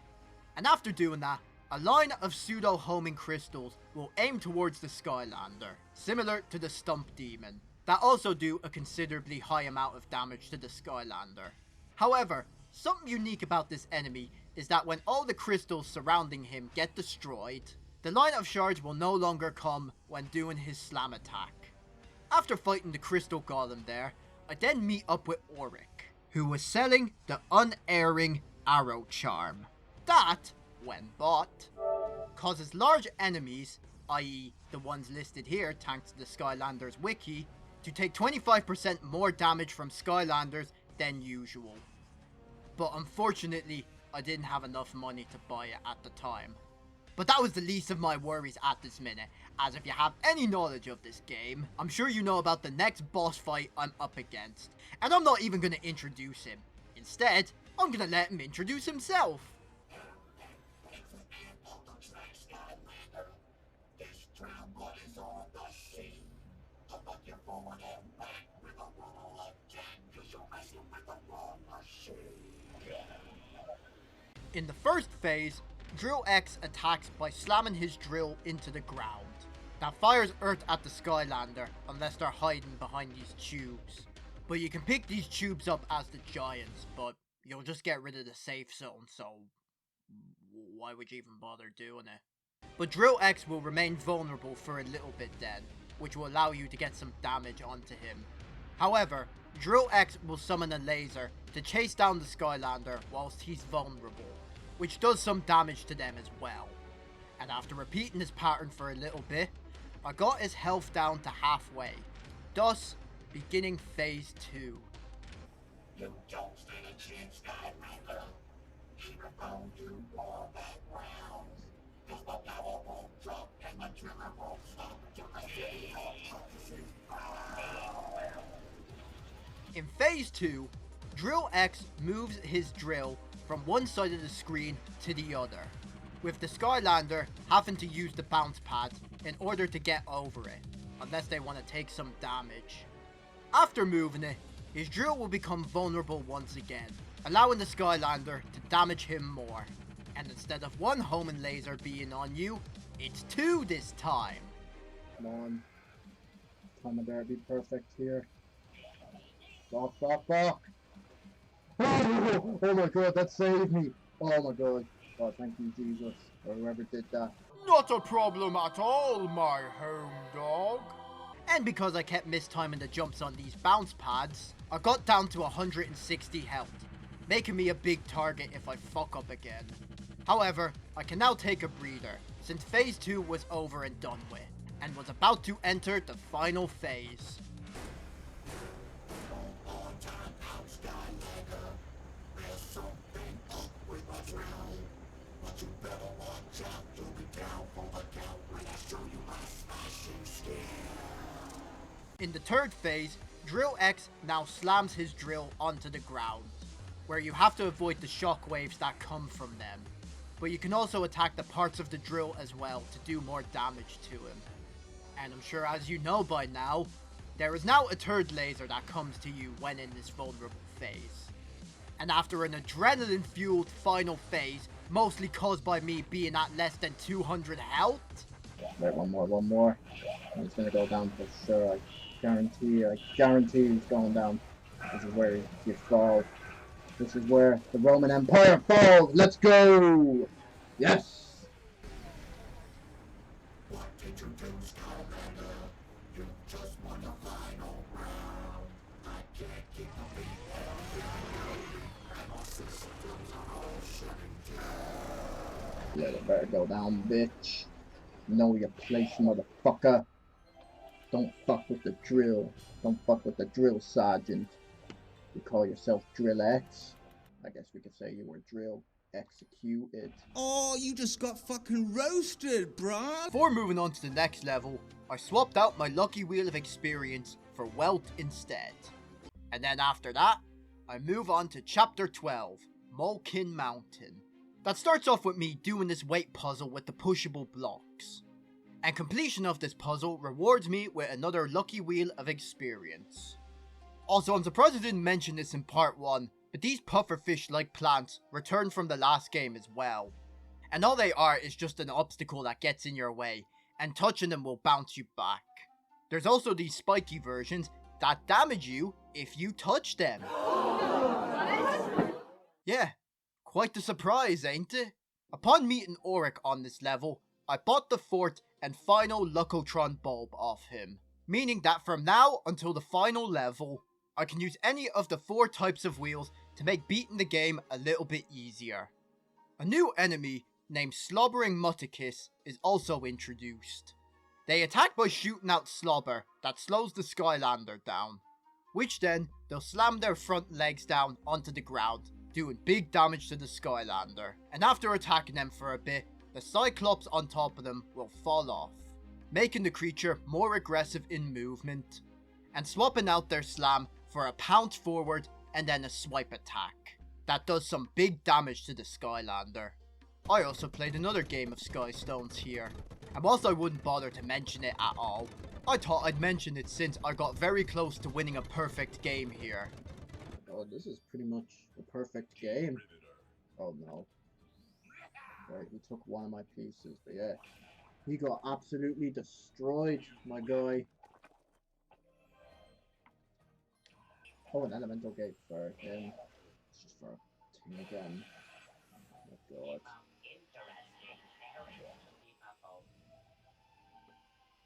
And after doing that, a line of pseudo-homing crystals will aim towards the Skylander, similar to the Stump Demon, that also do a considerably high amount of damage to the Skylander. However, something unique about this enemy is that when all the crystals surrounding him get destroyed, the line of shards will no longer come when doing his slam attack. After fighting the Crystal Golem there, I then meet up with Auric, who was selling the Unerring Arrow Charm. That, when bought, causes large enemies, i.e. the ones listed here thanks to the Skylanders wiki, to take 25% more damage from Skylanders than usual. but unfortunately I didn't have enough money to buy it at the time. But that was the least of my worries at this minute, as if you have any knowledge of this game, I'm sure you know about the next boss fight I'm up against, and I'm not even going to introduce him. Instead, I'm going to let him introduce himself. In the first phase, Drill X attacks by slamming his drill into the ground. That fires earth at the Skylander unless they're hiding behind these tubes. But you can pick these tubes up as the Giants, but you'll just get rid of the safe zone, so why would you even bother doing it? But Drill X will remain vulnerable for a little bit then, which will allow you to get some damage onto him. However, Drill X will summon a laser to chase down the Skylander whilst he's vulnerable, which does some damage to them as well. And after repeating this pattern for a little bit, I got his health down to halfway, thus beginning phase 2. You don't stand a chance, Skylander. He will go do more backgrounds. Cause the power won't drop and the driller won't stop until the city In phase 2, Drill X moves his drill from one side of the screen to the other, with the Skylander having to use the bounce pad in order to get over it, unless they want to take some damage. After moving it, his drill will become vulnerable once again, allowing the Skylander to damage him more. And instead of one homing laser being on you, it's 2 this time. Come on. Come better be perfect here. Fuck, fuck, fuck! Oh my god, that saved me! Oh my god. Oh, thank you, Jesus, or whoever did that. Not a problem at all, my home dog. And because I kept mistiming the jumps on these bounce pads, I got down to 160 health, making me a big target if I fuck up again. However, I can now take a breather, since phase 2 was over and done with, and was about to enter the final phase. In the third phase, Drill X now slams his drill onto the ground, where you have to avoid the shockwaves that come from them. But you can also attack the parts of the drill as well to do more damage to him. And I'm sure as you know by now, there is now a third laser that comes to you when in this vulnerable phase. And after an adrenaline-fueled final phase, mostly caused by me being at less than 200 health. Wait, one more. It's gonna go down for sure. I guarantee he's going down. This is where you fall. This is where the Roman Empire falls. Let's go! Yes! What did you do, Skylander? You just won the final round. I can't keep a beat. Yeah, you better go down, bitch. Know your place, motherfucker. Don't fuck with the drill. Don't fuck with the drill sergeant. You call yourself Drill X? I guess we could say you were drill executed. Oh, you just got fucking roasted, bruh. Before moving on to the next level, I swapped out my lucky wheel of experience for wealth instead. And then after that, I move on to chapter 12, Molkin Mountain. That starts off with me doing this weight puzzle with the pushable blocks. And completion of this puzzle rewards me with another lucky wheel of experience. Also, I'm surprised I didn't mention this in part 1, but these pufferfish-like plants return from the last game as well. And all they are is just an obstacle that gets in your way, and touching them will bounce you back. There's also these spiky versions that damage you if you touch them. Yeah, quite the surprise, ain't it? Upon meeting Auric on this level, I bought the fourth and final Lucotron bulb off him, meaning that from now until the final level, I can use any of the 4 types of wheels to make beating the game a little bit easier. A new enemy named Slobbering Mutticus is also introduced. They attack by shooting out slobber that slows the Skylander down, which then they'll slam their front legs down onto the ground doing big damage to the Skylander. And after attacking them for a bit, the Cyclops on top of them will fall off, making the creature more aggressive in movement, and swapping out their slam for a pounce forward and then a swipe attack. That does some big damage to the Skylander. I also played another game of Sky Stones here, and whilst I wouldn't bother to mention it at all, I thought I'd mention it since I got very close to winning a perfect game here. Oh, this is pretty much a perfect game. Oh no. Right, he took one of my pieces, but yeah. He got absolutely destroyed, my guy. Oh, an elemental gate for him. It's just for a thing again. Oh god.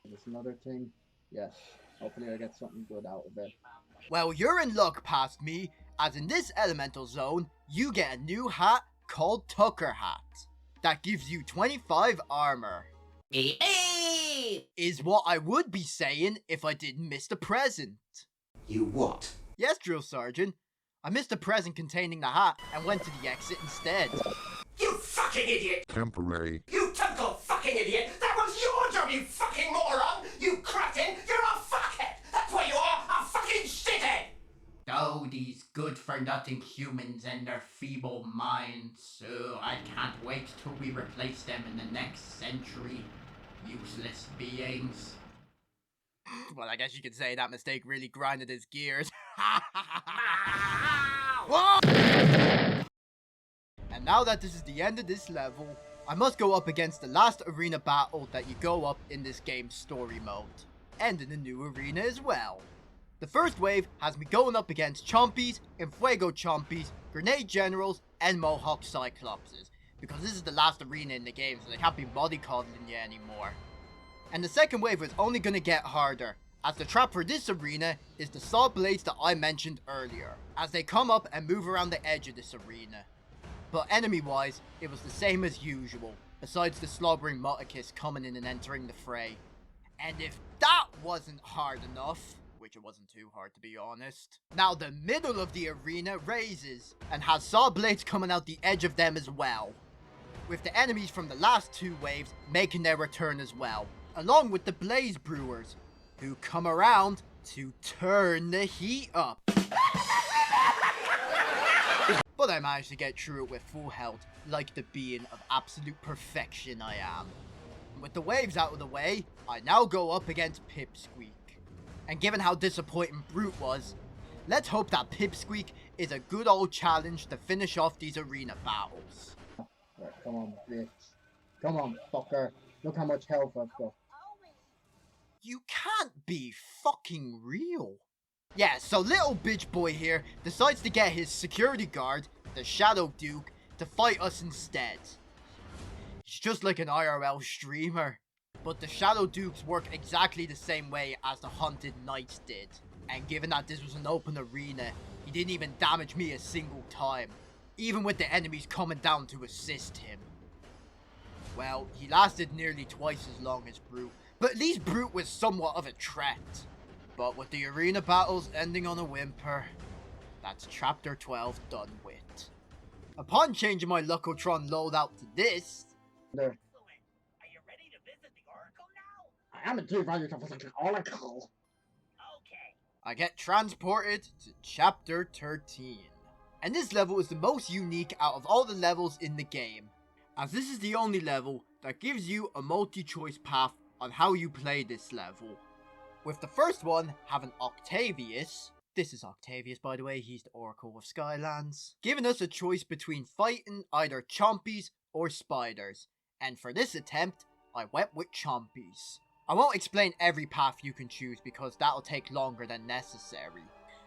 There's another thing. Yes. Hopefully I get something good out of it. Well, you're in luck past me, as in this elemental zone, you get a new hat called Tucker Hat. That gives you 25 armor. Is what I would be saying if I didn't miss the present. You what? Yes, Drill Sergeant. I missed the present containing the hat and went to the exit instead. You fucking idiot! Temporary. You typical fucking idiot! That was your job, you fucking moron! You cretin! You're a fuckhead! That's what you are! A fucking shithead! Oh, these good-for-nothing humans and their feeble minds. Oh, I can't wait till we replace them in the next century. Useless beings. Well, I guess you could say that mistake really grinded his gears. And now that this is the end of this level, I must go up against the last arena battle that you go up in this game's story mode. And in the new arena as well. The first wave has me going up against Chompies, Infuego Chompies, Grenade Generals, and Mohawk Cyclopses. Because this is the last arena in the game, so they can't be mollycoddling you anymore. And the second wave is only going to get harder, as the trap for this arena is the saw blades that I mentioned earlier, as they come up and move around the edge of this arena. But enemy-wise, it was the same as usual, besides the slobbering Moticus coming in and entering the fray. And if that wasn't hard enough, which it wasn't too hard to be honest, now the middle of the arena raises, and has saw blades coming out the edge of them as well, with the enemies from the last two waves making their return as well, along with the Blaze Brewers, who come around to turn the heat up. But I managed to get through it with full health, like the being of absolute perfection I am. With the waves out of the way, I now go up against Pipsqueak. And given how disappointing Brute was, let's hope that Pipsqueak is a good old challenge to finish off these arena battles. Right, come on, bitch. Come on, fucker. Look how much health I've got. You can't be fucking real. Yeah, so little bitch boy here decides to get his security guard, the Shadow Duke, to fight us instead. He's just like an IRL streamer. But the Shadow Dukes work exactly the same way as the Hunted Knights did. And given that this was an open arena, he didn't even damage me a single time, even with the enemies coming down to assist him. Well, he lasted nearly twice as long as Brute, but at least Brute was somewhat of a threat. But with the arena battles ending on a whimper, that's chapter 12 done with. Upon changing my Lucotron loadout to this... There. Are you ready to visit the Oracle now? I am indeed ready to visit the Oracle. Okay. I get transported to chapter 13. And this level is the most unique out of all the levels in the game, as this is the only level that gives you a multi-choice path on how you play this level. With the first one having Octavius, this is Octavius by the way, he's the Oracle of Skylands, giving us a choice between fighting either Chompies or Spiders, and for this attempt, I went with Chompies. I won't explain every path you can choose because that'll take longer than necessary,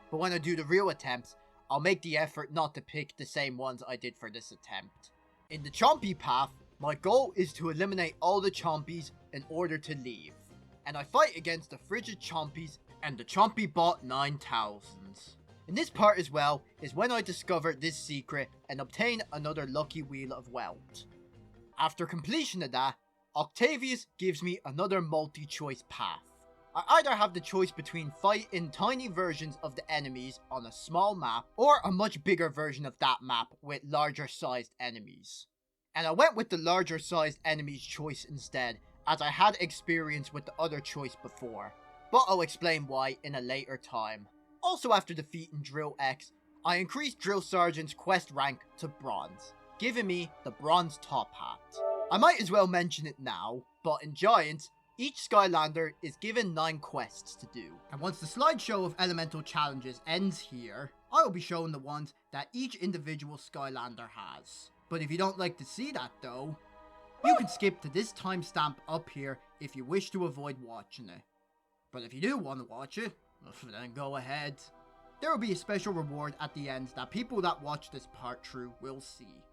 but when I do the real attempts, I'll make the effort not to pick the same ones I did for this attempt. In the Chompy path, my goal is to eliminate all the Chompies in order to leave, and I fight against the Frigid Chompies and the Chompy Bot 9000. In this part as well is when I discover this secret and obtain another lucky wheel of wealth. After completion of that, Octavius gives me another multi-choice path. I either have the choice between fighting tiny versions of the enemies on a small map, or a much bigger version of that map with larger sized enemies. And I went with the larger sized enemies choice instead, as I had experience with the other choice before. But I'll explain why in a later time. Also, after defeating Drill X, I increased Drill Sergeant's quest rank to Bronze, giving me the Bronze Top Hat. I might as well mention it now, but in Giants, each Skylander is given 9 quests to do. And once the slideshow of elemental challenges ends here, I will be showing the ones that each individual Skylander has. But if you don't like to see that though, you can skip to this timestamp up here if you wish to avoid watching it. But if you do want to watch it, then go ahead. There will be a special reward at the end that people that watch this part through will see.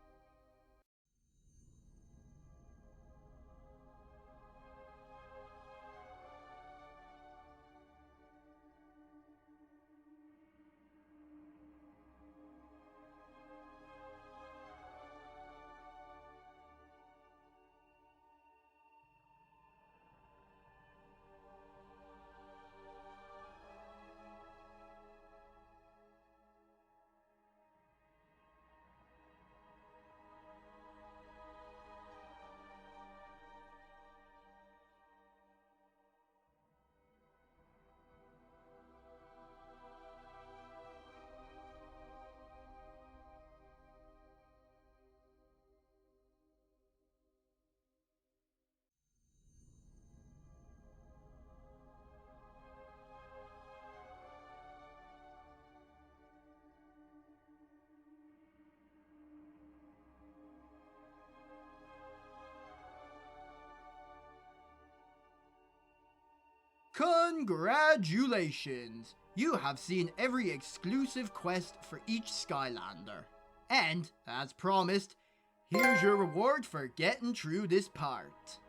Congratulations! You have seen every exclusive quest for each Skylander. And, as promised, here's your reward for getting through this part.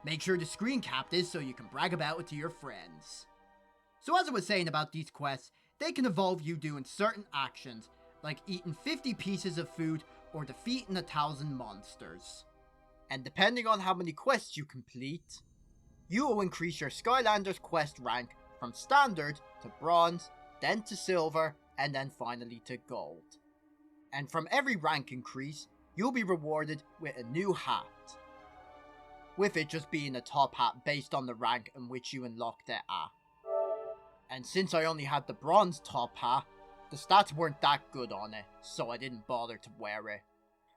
Make sure to screen cap this so you can brag about it to your friends. So as I was saying about these quests, they can involve you doing certain actions, like eating 50 pieces of food or defeating 1,000 monsters. And depending on how many quests you complete, you will increase your Skylanders quest rank from Standard to Bronze, then to Silver, and then finally to Gold. And from every rank increase, you'll be rewarded with a new hat, with it just being a top hat based on the rank in which you unlocked it at. And since I only had the Bronze top hat, the stats weren't that good on it, so I didn't bother to wear it.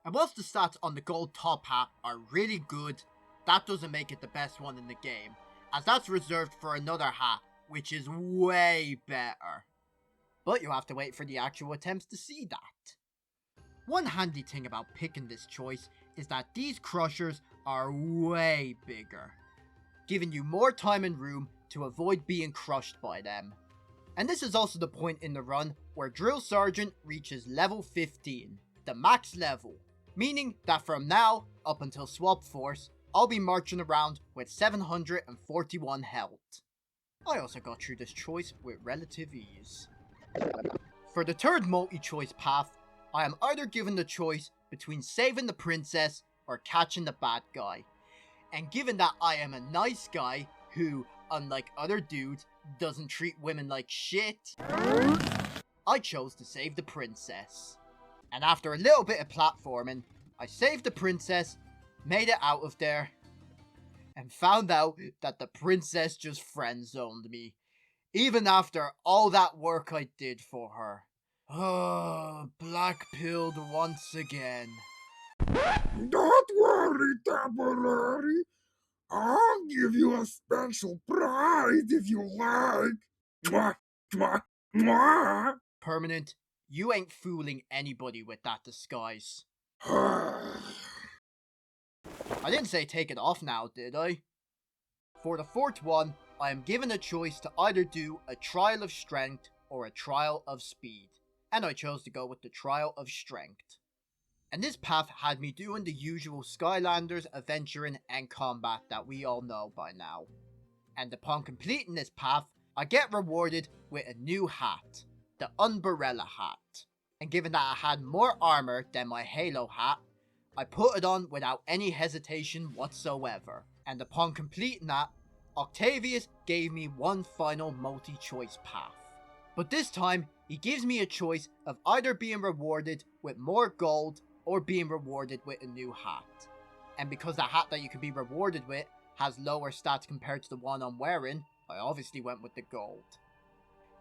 And whilst the stats on the Gold top hat are really good, that doesn't make it the best one in the game, as that's reserved for another hat, which is way better. But you'll have to wait for the actual attempts to see that. One handy thing about picking this choice is that these crushers are way bigger, giving you more time and room to avoid being crushed by them. And this is also the point in the run where Drill Sergeant reaches level 15, the max level, meaning that from now up until Swap Force, I'll be marching around with 741 health. I also got through this choice with relative ease. For the third multi-choice path, I am either given the choice between saving the princess or catching the bad guy. And given that I am a nice guy who, unlike other dudes, doesn't treat women like shit, I chose to save the princess. And after a little bit of platforming, I saved the princess, made it out of there, and found out that the princess just friend-zoned me, even after all that work I did for her. Oh, black-pilled once again. Don't worry, temporary. I'll give you a special prize if you like. Mwah, mwah, mwah. Permanent, you ain't fooling anybody with that disguise. I didn't say take it off now, did I? For the fourth one, I am given a choice to either do a trial of strength or a trial of speed, and I chose to go with the trial of strength. And this path had me doing the usual Skylanders adventuring and combat that we all know by now. And upon completing this path, I get rewarded with a new hat, the Umbrella hat. And given that I had more armor than my Halo hat, I put it on without any hesitation whatsoever. And upon completing that, Octavius gave me one final multi-choice path. But this time, he gives me a choice of either being rewarded with more gold or being rewarded with a new hat. And because the hat that you can be rewarded with has lower stats compared to the one I'm wearing, I obviously went with the gold.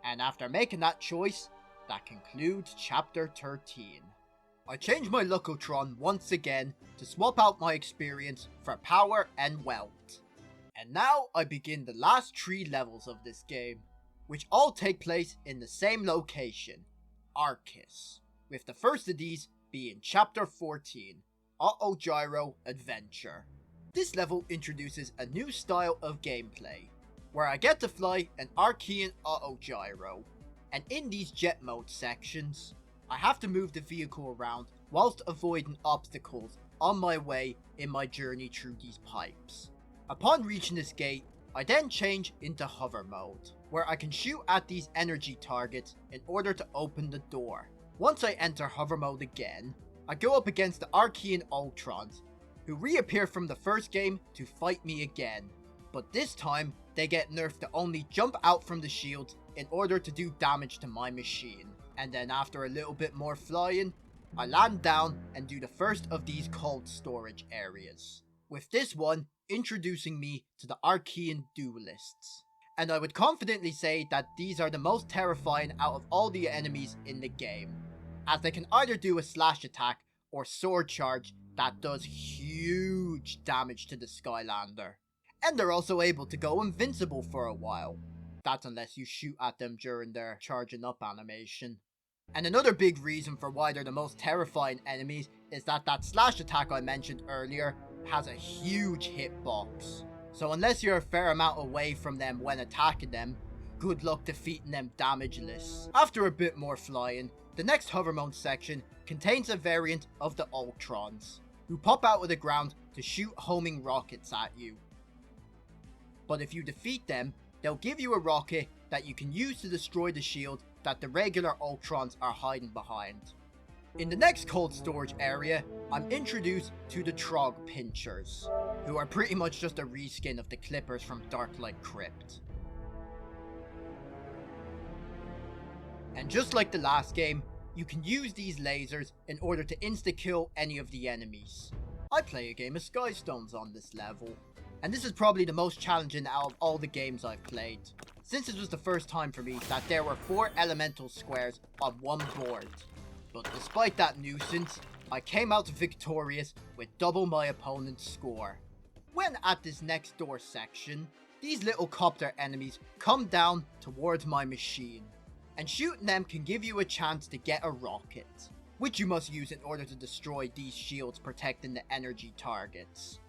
And after making that choice, that concludes chapter 13. I changed my Lookotron once again to swap out my experience for power and wealth. And now I begin the last 3 levels of this game, which all take place in the same location, Arcus, with the first of these being chapter 14, Autogyro Adventure. This level introduces a new style of gameplay, where I get to fly an Archean Autogyro, and in these jet mode sections, I have to move the vehicle around whilst avoiding obstacles on my way in my journey through these pipes. Upon reaching this gate, I then change into hover mode, where I can shoot at these energy targets in order to open the door. Once I enter hover mode again, I go up against the Archean Ultrons, who reappear from the first game to fight me again. But this time, they get nerfed to only jump out from the shields in order to do damage to my machine. And then after a little bit more flying, I land down and do the first of these cold storage areas, with this one introducing me to the Archean Duelists. And I would confidently say that these are the most terrifying out of all the enemies in the game, as they can either do a slash attack or sword charge that does huge damage to the Skylander. And they're also able to go invincible for a while. That's unless you shoot at them during their charging up animation. And another big reason for why they're the most terrifying enemies is that slash attack I mentioned earlier has a huge hitbox. So unless you're a fair amount away from them when attacking them, good luck defeating them damageless. After a bit more flying, the next hover mode section contains a variant of the Ultrons, who pop out of the ground to shoot homing rockets at you. But if you defeat them, they'll give you a rocket that you can use to destroy the shield that the regular Ultrons are hiding behind. In the next cold storage area, I'm introduced to the Trog Pinchers, who are pretty much just a reskin of the Clippers from Darklight Crypt. And just like the last game, you can use these lasers in order to insta-kill any of the enemies. I play a game of Skystones on this level, and this is probably the most challenging out of all the games I've played, since this was the first time for me that there were 4 elemental squares on one board. But despite that nuisance, I came out victorious with double my opponent's score. When at this next door section, these little copter enemies come down towards my machine, and shooting them can give you a chance to get a rocket, which you must use in order to destroy these shields protecting the energy targets.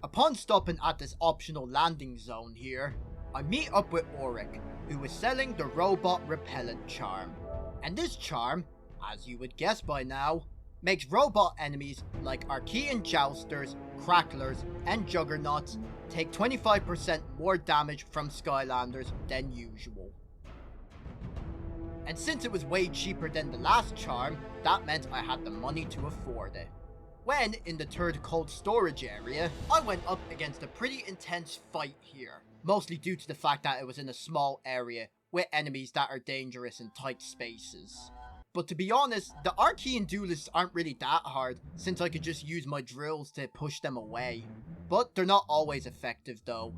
Upon stopping at this optional landing zone here, I meet up with Auric, who is selling the robot repellent charm. And this charm, as you would guess by now, makes robot enemies like Archean Jousters, Cracklers, and Juggernauts take 25% more damage from Skylanders than usual. And since it was way cheaper than the last charm, that meant I had the money to afford it. When, in the third cold storage area, I went up against a pretty intense fight here, mostly due to the fact that it was in a small area with enemies that are dangerous in tight spaces. But to be honest, the Archean Duelists aren't really that hard, since I could just use my drills to push them away. But they're not always effective though.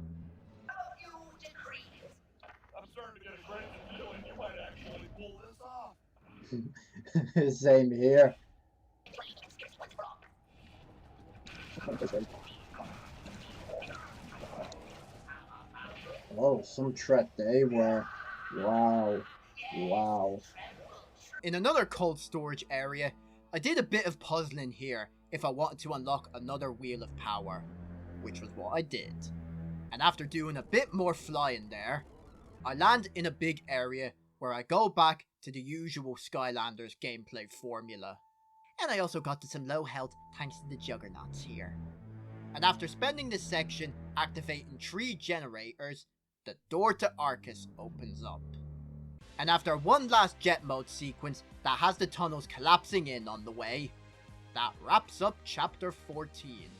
I'm starting to get a great feeling you might actually pull this off. Same here. Oh, some threat they were. Wow. Wow. In another cold storage area, I did a bit of puzzling here if I wanted to unlock another Wheel of Power, which was what I did. And after doing a bit more flying there, I land in a big area where I go back to the usual Skylanders gameplay formula. And I also got to some low health thanks to the Juggernauts here. And after spending this section activating 3 generators, the door to Arcus opens up. And after one last jet mode sequence that has the tunnels collapsing in on the way, that wraps up chapter 14.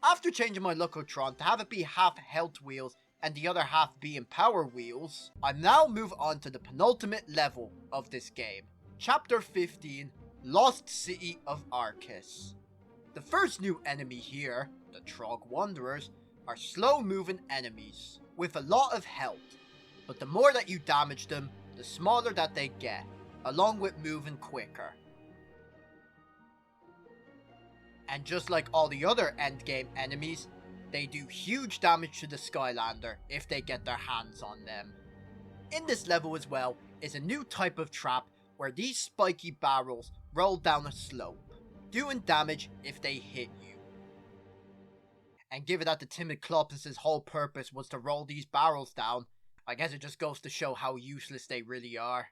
After changing my Lookotron to have it be half health wheels and the other half being power wheels, I now move on to the penultimate level of this game, Chapter 15, Lost City of Arcus. The first new enemy here, the Trog Wanderers, are slow-moving enemies with a lot of health, but the more that you damage them, the smaller that they get, along with moving quicker. And just like all the other endgame enemies, they do huge damage to the Skylander if they get their hands on them. In this level as well is a new type of trap where these spiky barrels roll down a slope, doing damage if they hit you. And given that the Timid Cloppus' whole purpose was to roll these barrels down, I guess it just goes to show how useless they really are.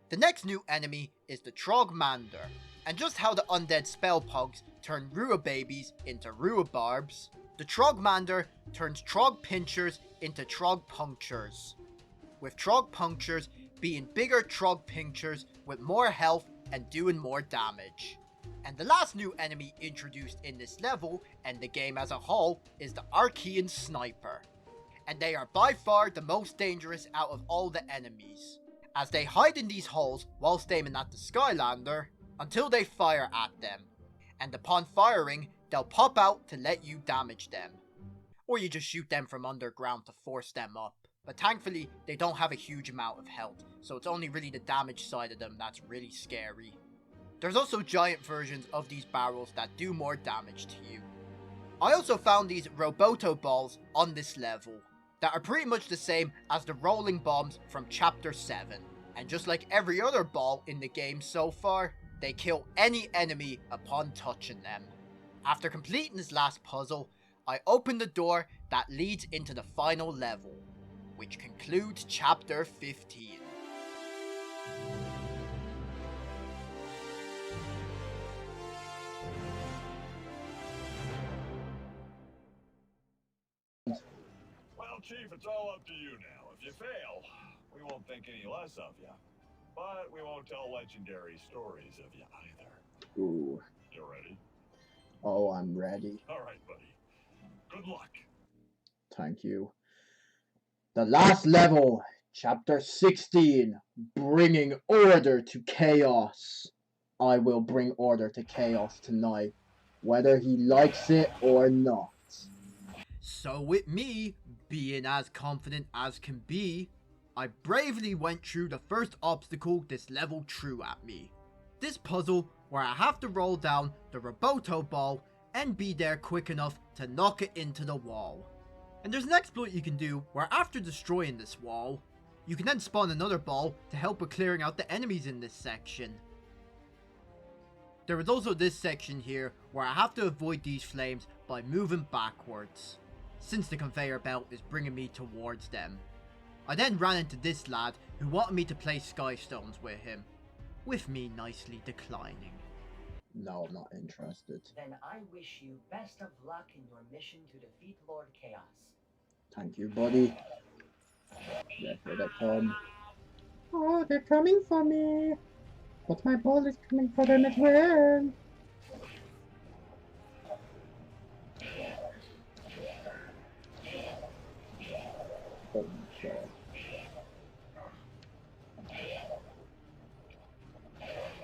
The next new enemy is the Trogmander, and just how the undead Spellpogs turn Rua babies into Rua barbs, the Trogmander turns Trog Pinchers into Trog Punctures, with Trog Punctures being bigger Trog Pinchers with more health and doing more damage. And the last new enemy introduced in this level, and the game as a whole, is the Archean Sniper. And they are by far the most dangerous out of all the enemies, as they hide in these holes whilst aiming at the Skylander until they fire at them, and upon firing, they'll pop out to let you damage them. Or you just shoot them from underground to force them up. But thankfully, they don't have a huge amount of health, so it's only really the damage side of them that's really scary. There's also giant versions of these barrels that do more damage to you. I also found these Roboto balls on this level, that are pretty much the same as the rolling bombs from Chapter 7. And just like every other ball in the game so far, they kill any enemy upon touching them. After completing this last puzzle, I open the door that leads into the final level, which concludes Chapter 15. Well, Chief, it's all up to you now. If you fail, we won't think any less of you. But we won't tell legendary stories of you either. Ooh. You ready? Oh, I'm ready. All right, buddy. Good luck. Thank you. The last level, Chapter 16, Bringing Order to Chaos. I will bring order to chaos tonight, whether he likes it or not. So with me, being as confident as can be, I bravely went through the first obstacle this level threw at me. This puzzle where I have to roll down the Roboto ball and be there quick enough to knock it into the wall. And there's an exploit you can do where after destroying this wall, you can then spawn another ball to help with clearing out the enemies in this section. There is also this section here where I have to avoid these flames by moving backwards, since the conveyor belt is bringing me towards them. I then ran into this lad who wanted me to play Sky Stones with him, with me nicely declining. No, I'm not interested. Then I wish you best of luck in your mission to defeat Lord Chaos. Thank you, buddy. Yeah, here they come. Oh, they're coming for me. But my ball is coming for them as well. Oh my god.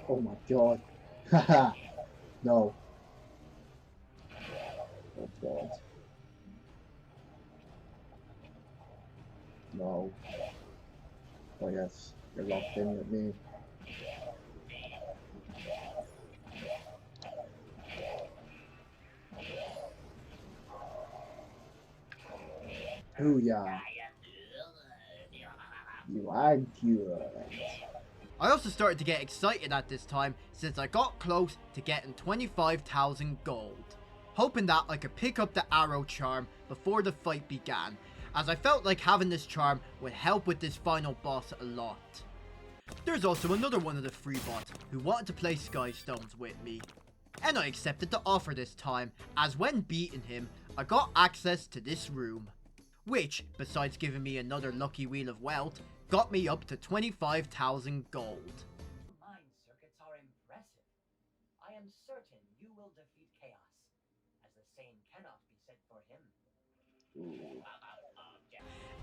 Oh my god. Haha. No. Oh god. No. Oh yes, you're locked in with me. Booyah. You are good. I also started to get excited at this time since I got close to getting 25,000 gold, hoping that I could pick up the arrow charm before the fight began, as I felt like having this charm would help with this final boss a lot. There's also another one of the free bots who wanted to play Sky Stones with me, and I accepted the offer this time, as when beating him, I got access to this room, which, besides giving me another lucky wheel of wealth, got me up to 25,000 gold. Mind circuits are impressive. I am certain you will defeat Chaos, as the same cannot be said for him. Ooh.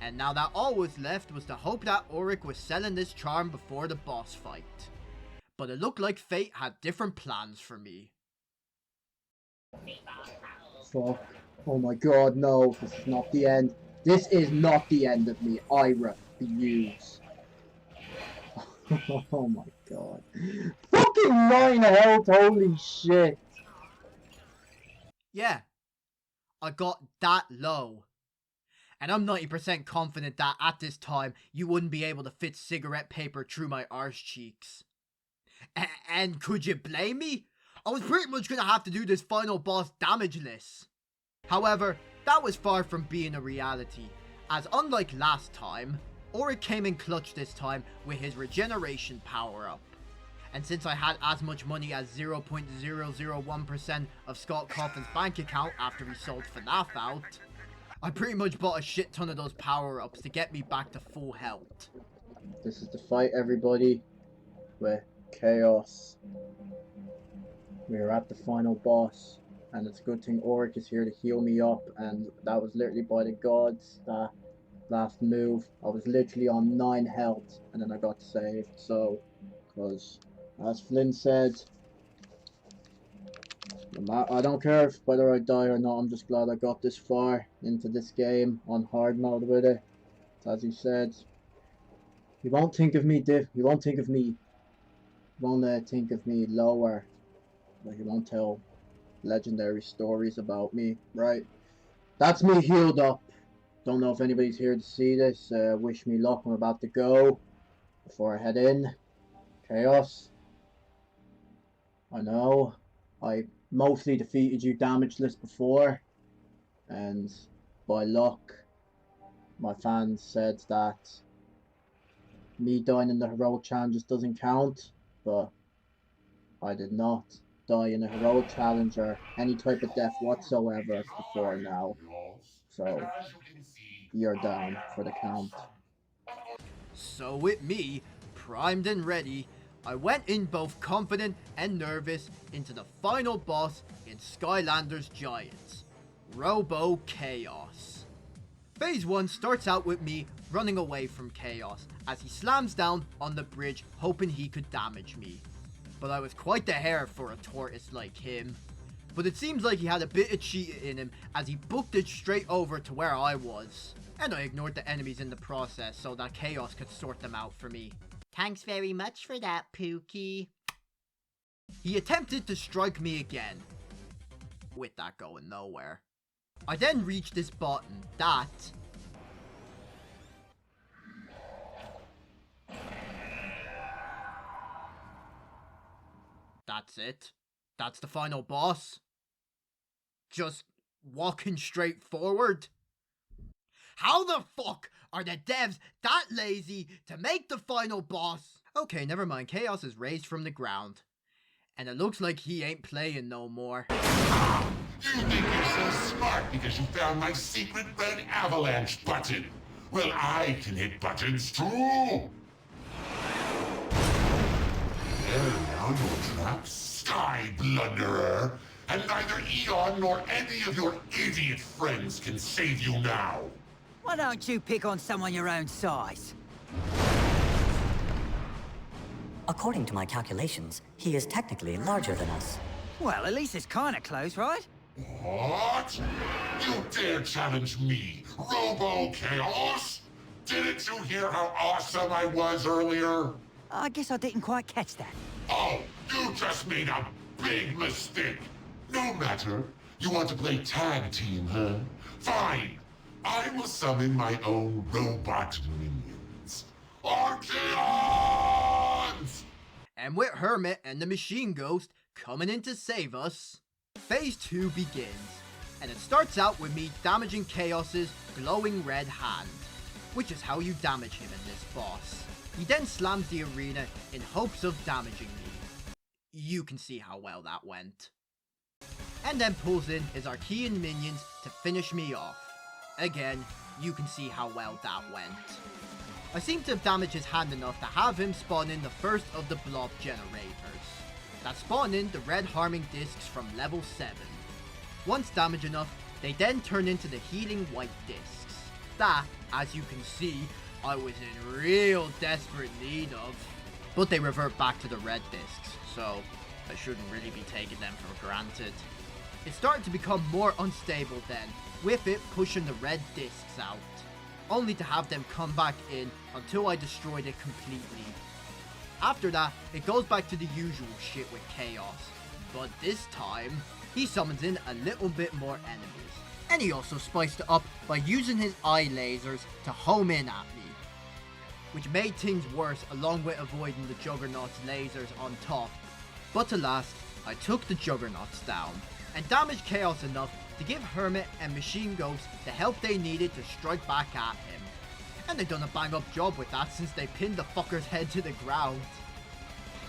And now that all was left was to hope that Auric was selling this charm before the boss fight. But it looked like fate had different plans for me. Fuck. Oh my god, no. This is not the end. This is not the end of me. I refuse. Oh my god. Fucking 9 health, holy shit. Yeah, I got that low. And I'm 90% confident that at this time, you wouldn't be able to fit cigarette paper through my arse cheeks. And could you blame me? I was pretty much gonna have to do this final boss damageless. However, that was far from being a reality, as unlike last time, Auric came in clutch this time with his regeneration power-up. And since I had as much money as 0.001% of Scott Coffin's bank account after he sold FNAF out, I pretty much bought a shit ton of those power-ups to get me back to full health. This is the fight, everybody, with Chaos. We are at the final boss, and it's a good thing Auric is here to heal me up, and that was literally by the gods, that last move. I was literally on 9 health, and then I got saved, so, because, as Flynn said, I don't care if whether I die or not, I'm just glad I got this far into this game on hard mode with it. As he said, he won't think of me lower, but he won't tell legendary stories about me, right? That's me healed up. Don't know if anybody's here to see this. Wish me luck. I'm about to go before I head in. Chaos. I know I mostly defeated you damageless before, and by luck my fans said that me dying in the heroic challenges doesn't count, but I did not die in a heroic challenge or any type of death whatsoever before now, so you're down for the count. So with me, primed and ready, I went in both confident and nervous into the final boss in Skylanders Giants, Robo Chaos. Phase 1 starts out with me running away from Chaos as he slams down on the bridge hoping he could damage me. But I was quite the hare for a tortoise like him. But it seems like he had a bit of cheating in him as he booked it straight over to where I was. And I ignored the enemies in the process so that Chaos could sort them out for me. Thanks very much for that, Pookie. He attempted to strike me again, with that going nowhere. I then reached this button that... That's it. That's the final boss. Just walking straight forward. How the fuck are the devs that lazy to make the final boss? Okay, never mind. Chaos is raised from the ground. And it looks like he ain't playing no more. You think you're so smart because you found my secret red avalanche button. Well, I can hit buttons too. There now, your trap, Sky Blunderer. And neither Eon nor any of your idiot friends can save you now. Why don't you pick on someone your own size? According to my calculations, he is technically larger than us. Well, at least it's kinda close, right? What? You dare challenge me, Robo Chaos? Didn't you hear how awesome I was earlier? I guess I didn't quite catch that. Oh, you just made a big mistake. No matter. You want to play tag team, huh? Fine. I will summon my own robot minions. Archeons! And with Hermit and the Machine Ghost coming in to save us, Phase 2 begins. And it starts out with me damaging Chaos's glowing red hand, which is how you damage him in this boss. He then slams the arena in hopes of damaging me. You can see how well that went. And then pulls in his Archean minions to finish me off. Again, you can see how well that went. I seem to have damaged his hand enough to have him spawn in the first of the blob generators, that spawn in the red harming discs from level 7. Once damaged enough, they then turn into the healing white discs. that, as you can see, I was in real desperate need of. But they revert back to the red discs, so I shouldn't really be taking them for granted. It started to become more unstable then, with it pushing the red discs out, only to have them come back in until I destroyed it completely. After that, it goes back to the usual shit with Chaos, but this time, he summons in a little bit more enemies. And he also spiced it up by using his eye lasers to home in at me, which made things worse along with avoiding the Juggernaut's lasers on top. But at last, I took the Juggernauts down, and damaged Chaos enough to give Hermit and Machine Ghost the help they needed to strike back at him. And they done a bang up job with that since they pinned the fucker's head to the ground.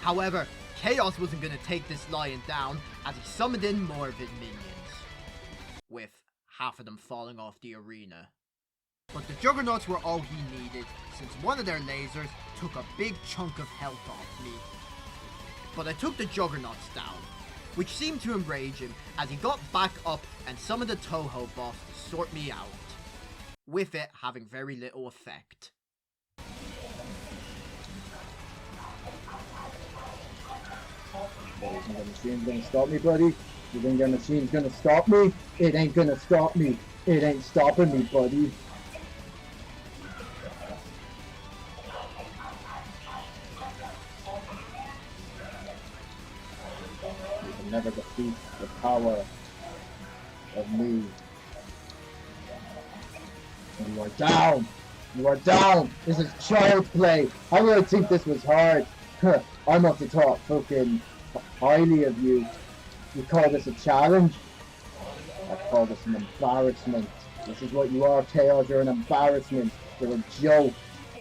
However, Chaos wasn't going to take this lion down as he summoned in more of his minions, with half of them falling off the arena. But the Juggernauts were all he needed, since one of their lasers took a big chunk of health off me. But I took the Juggernauts down, which seemed to enrage him as he got back up and summoned the Toho boss to sort me out, with it having very little effect. You think the machine's gonna stop me, buddy? You think the machine's gonna stop me? It ain't gonna stop me. It ain't stopping me, buddy. You can never defeat the power of me. You are down! You are down! This is child play! How do I think this was hard? I must have thought fucking highly of you. You call this a challenge? I call this an embarrassment. This is what you are, Chaos. You're an embarrassment. You're a joke.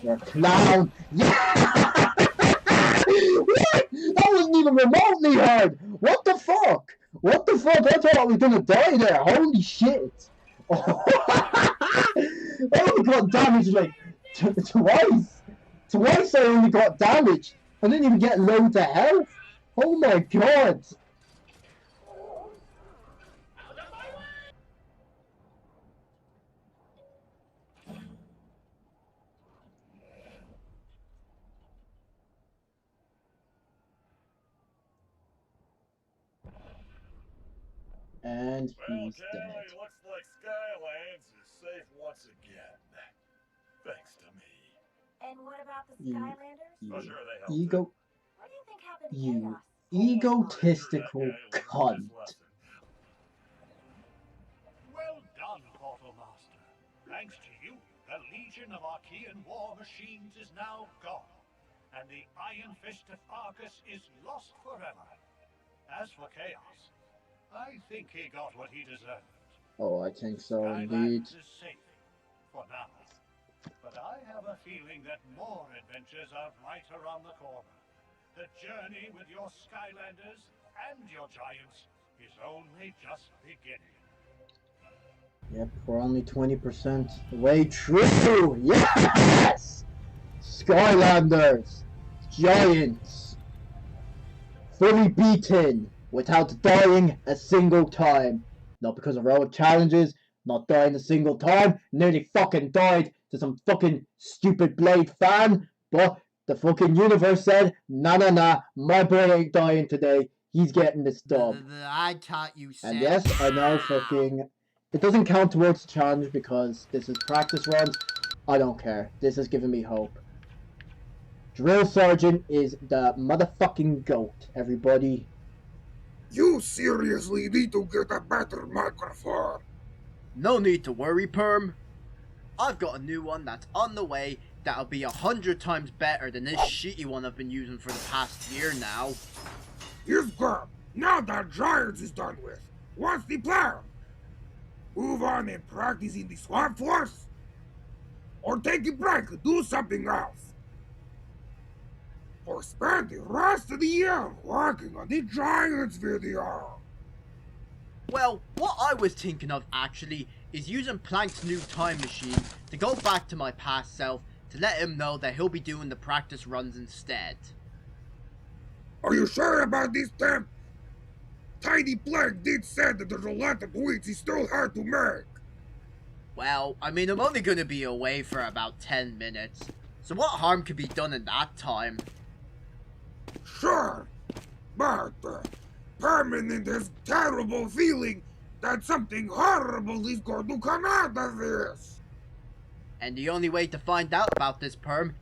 You're a clown. Yeah! What? That wasn't even remotely hard! What the fuck? What the fuck? I thought I was gonna die there. Holy shit. I only got damaged like twice. Twice I only got damaged. I didn't even get low to health. Oh my god. And he's dead. Looks like Skylands is safe once again. Thanks to me. And what about the You- Skylanders? Oh, sure, they helped Ego. What do you think happened to You Chaos? egotistical cunt. Well done, Portal Master. Thanks to you, the Legion of Archean war machines is now gone, and the Iron Fist of Argus is lost forever. As for Chaos, I think he got what he deserved. Oh, I think so indeed. Skylanders is safe for now. But I have a feeling that more adventures are right around the corner. The journey with your Skylanders and your Giants is only just beginning. Yep, we're only 20% the way through. Yes! Skylanders Giants fully beaten without dying a single time. Not because of road challenges, not dying a single time. Nearly fucking died to some fucking stupid Blade fan, but the fucking universe said, nah, my boy ain't dying today. He's getting this dub. I thought you said. And yes, I know fucking... It doesn't count towards the challenge because this is practice runs. I don't care. This has given me hope. Drill Sergeant is the motherfucking GOAT, everybody. You seriously need to get a better microphone. No need to worry, Perm. I've got a new one that's on the way that'll be 100 times better than this shitty one I've been using for the past year now. Here's good. Now that Giants is done with, what's the plan? Move on and practice in the Swamp Force? Or take a break and do something else? Or spend the rest of the year working on the Giants video? Well, what I was thinking of actually is using Planck's new time machine to go back to my past self to let him know that he'll be doing the practice runs instead. Are you sure about this, Tim? Tiny Planck did say that there's a lot of tweaks he still had to make. Well, I mean, I'm only gonna be away for about 10 minutes. So what harm could be done in that time? Sure, but permanent is terrible feeling that something horrible is going to come out of this. And the only way to find out about this perm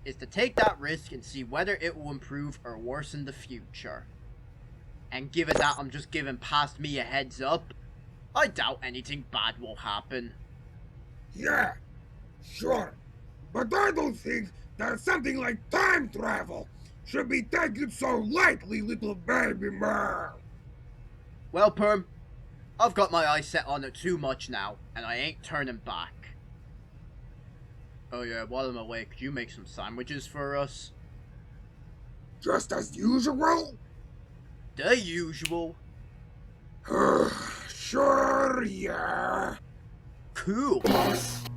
is to take that risk and see whether it will improve or worsen the future. And given that I'm just giving past me a heads up, I doubt anything bad will happen. Yeah, sure, but I don't think that something like time travel should be taken so lightly, little baby man. Well, Perm, I've got my eyes set on it too much now, and I ain't turning back. Oh yeah, while I'm away, could you make some sandwiches for us? Just as usual? The usual. Sure, yeah. Cool.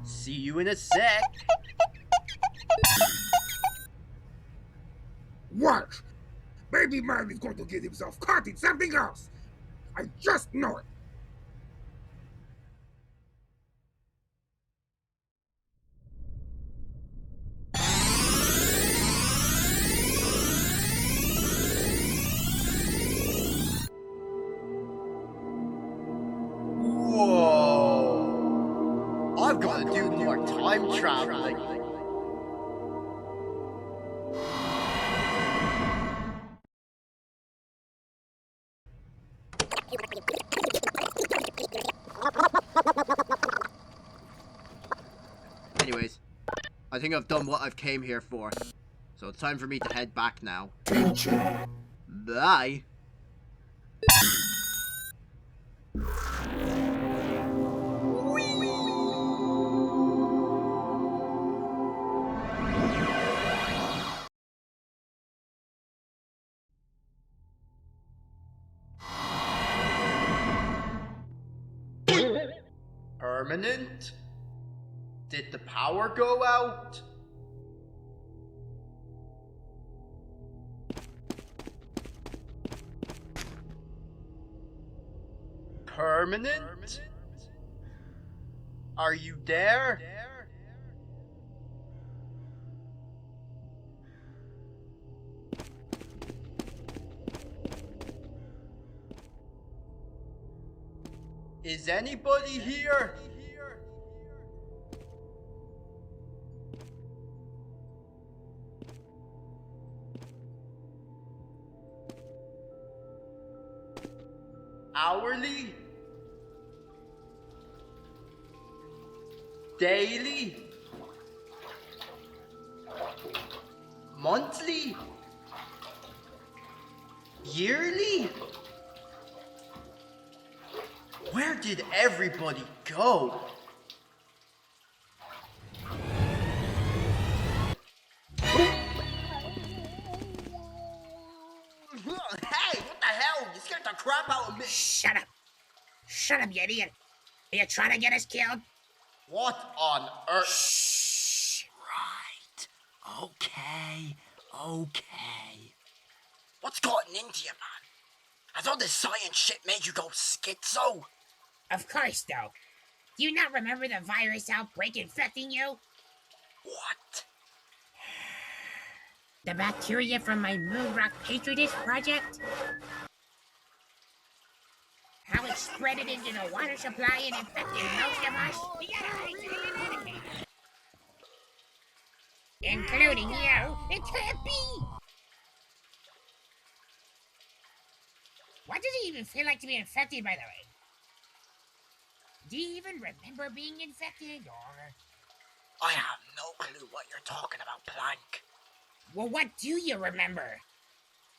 See you in a sec. Watch! Baby man is going to get himself caught in something else. I just know it. Whoa! I've got to do more time traveling. Anyways, I think I've done what I've came here for. So it's time for me to head back now. Bye. Permanent? Did the power go out? Permanent? Are you there? Is anybody here? Hourly? Daily? Monthly? Yearly? Where did everybody go? Hey, what the hell? You scared the crap out of me. Shut up. Shut up, you idiot. Are you trying to get us killed? What on earth? Shh. Right. Okay. What's gotten into you, man? Has all this science shit made you go schizo? Of course, though. Do you not remember the virus outbreak infecting you? What? The bacteria from my Moon Rock Petri dish project? How it spread it into the water supply and infected most of us? Including you. It can't be! What does it even feel like to be infected, by the way? Do you even remember being infected, or...? I have no clue what you're talking about, Planck. Well, what do you remember?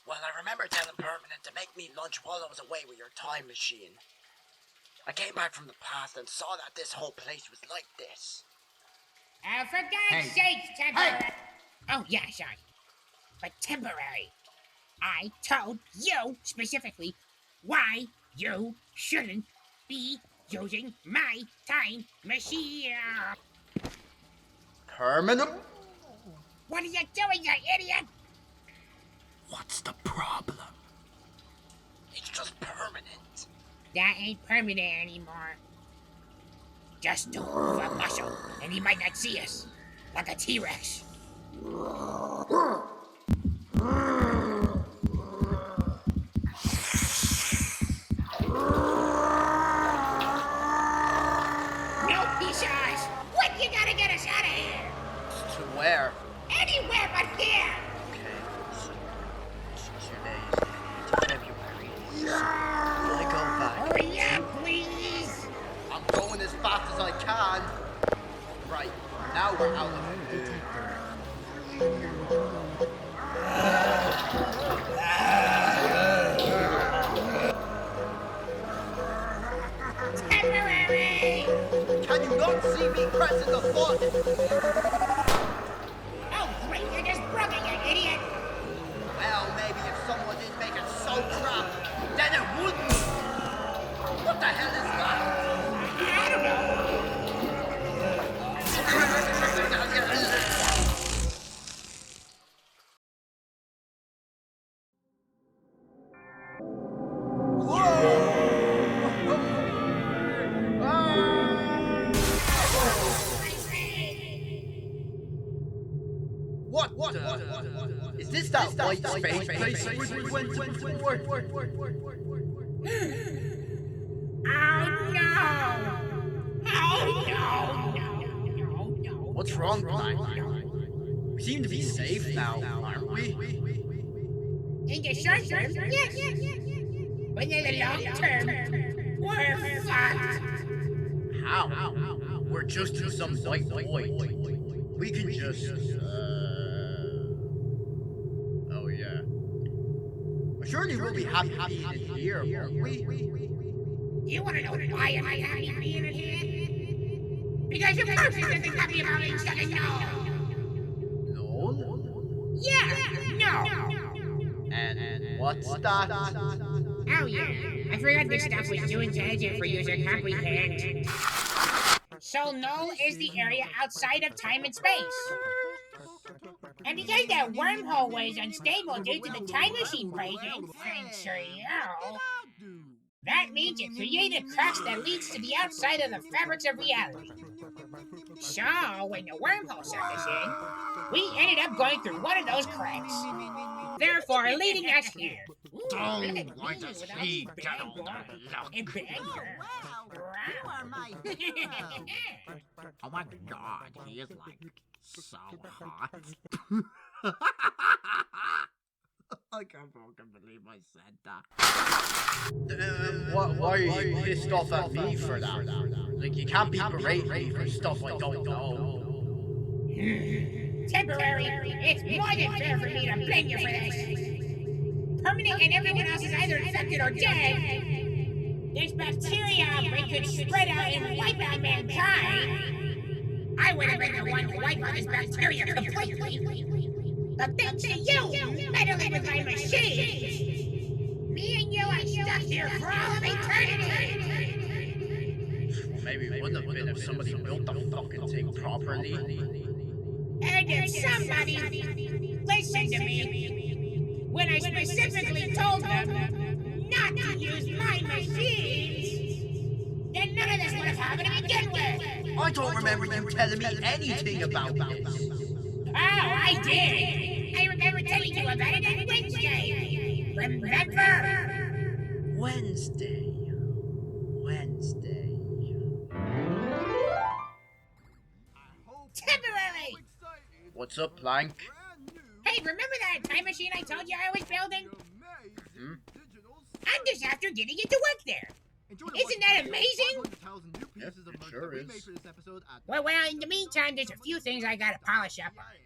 Well, I remember telling Permanent to make me lunch while I was away with your time machine. I came back from the past and saw that this whole place was like this. For God's sakes, temporary. Oh, yeah, sorry. But temporary. I told you, specifically, why you shouldn't be using my time machine. Permanent? What are you doing, you idiot? What's the problem? It's just permanent. That ain't permanent anymore. Just don't move a muscle, and he might not see us. Like a T-Rex. No pizzas! What? You gotta get us out of here! To where? Anywhere but here! Okay, so today's February. So, will I go back? Hurry up, please! I'm going as fast as I can. Right, now we're out of here. Temporary! Can you not see me pressing the button? Oh, great, you just broke it, you idiot! Well, maybe if someone didn't make it so crap, then it wouldn't. What the hell is that? I don't know. What? Is this that white space place we went to before? Oh no! What's wrong, Planck? We seem to be safe now, aren't we? In the short term, yes. But in the long term, we're fucked. How? We're just in some white void. We can just, oh yeah. Well, surely we'll be happy being in here, won't we? You wanna know why am I happy being in here? Because your person doesn't happy about being stuck in no. Yeah, no. And what's that? Oh yeah, I forgot this stuff was too intelligent for you to comprehend. So null is the area outside of time and space. And because that wormhole was unstable due to the time machine breaking, thanks for you, that means it created cracks that leads to the outside of the fabrics of reality. So, when the wormhole sucked us in, we ended up going through one of those cracks. Therefore, leading us here. Don't why does he get all the luck? You are my hero. Oh my god, he is like so hot. I can't fucking believe I said that. Why are you pissed off at me for that? Like, you can't be berating me for stuff I don't know. Temporary. It's more than fair for me to blame you for this. Permanent and everyone else is either infected or dead. This bacteria outbreak could spread out and wipe out mankind. I would have been the one to wipe out this bacteria completely. But thanks to you, meddling with my machines, me and you are stuck here for all of eternity. Maybe it wouldn't have been if somebody built the fucking thing properly. And if somebody listened to me when I specifically told them not to use my machines, then none of this would have happened to begin with. I don't remember you telling me anything about this. Oh, I did. I remember telling you about it on Wednesday. Remember? Wednesday. Temporary. What's up, Planck? Hey, remember that time machine I told you I was building? I'm just after getting it to work there. Isn't that amazing? Yep, it sure is. Well, in the meantime, there's a few things I gotta polish up on.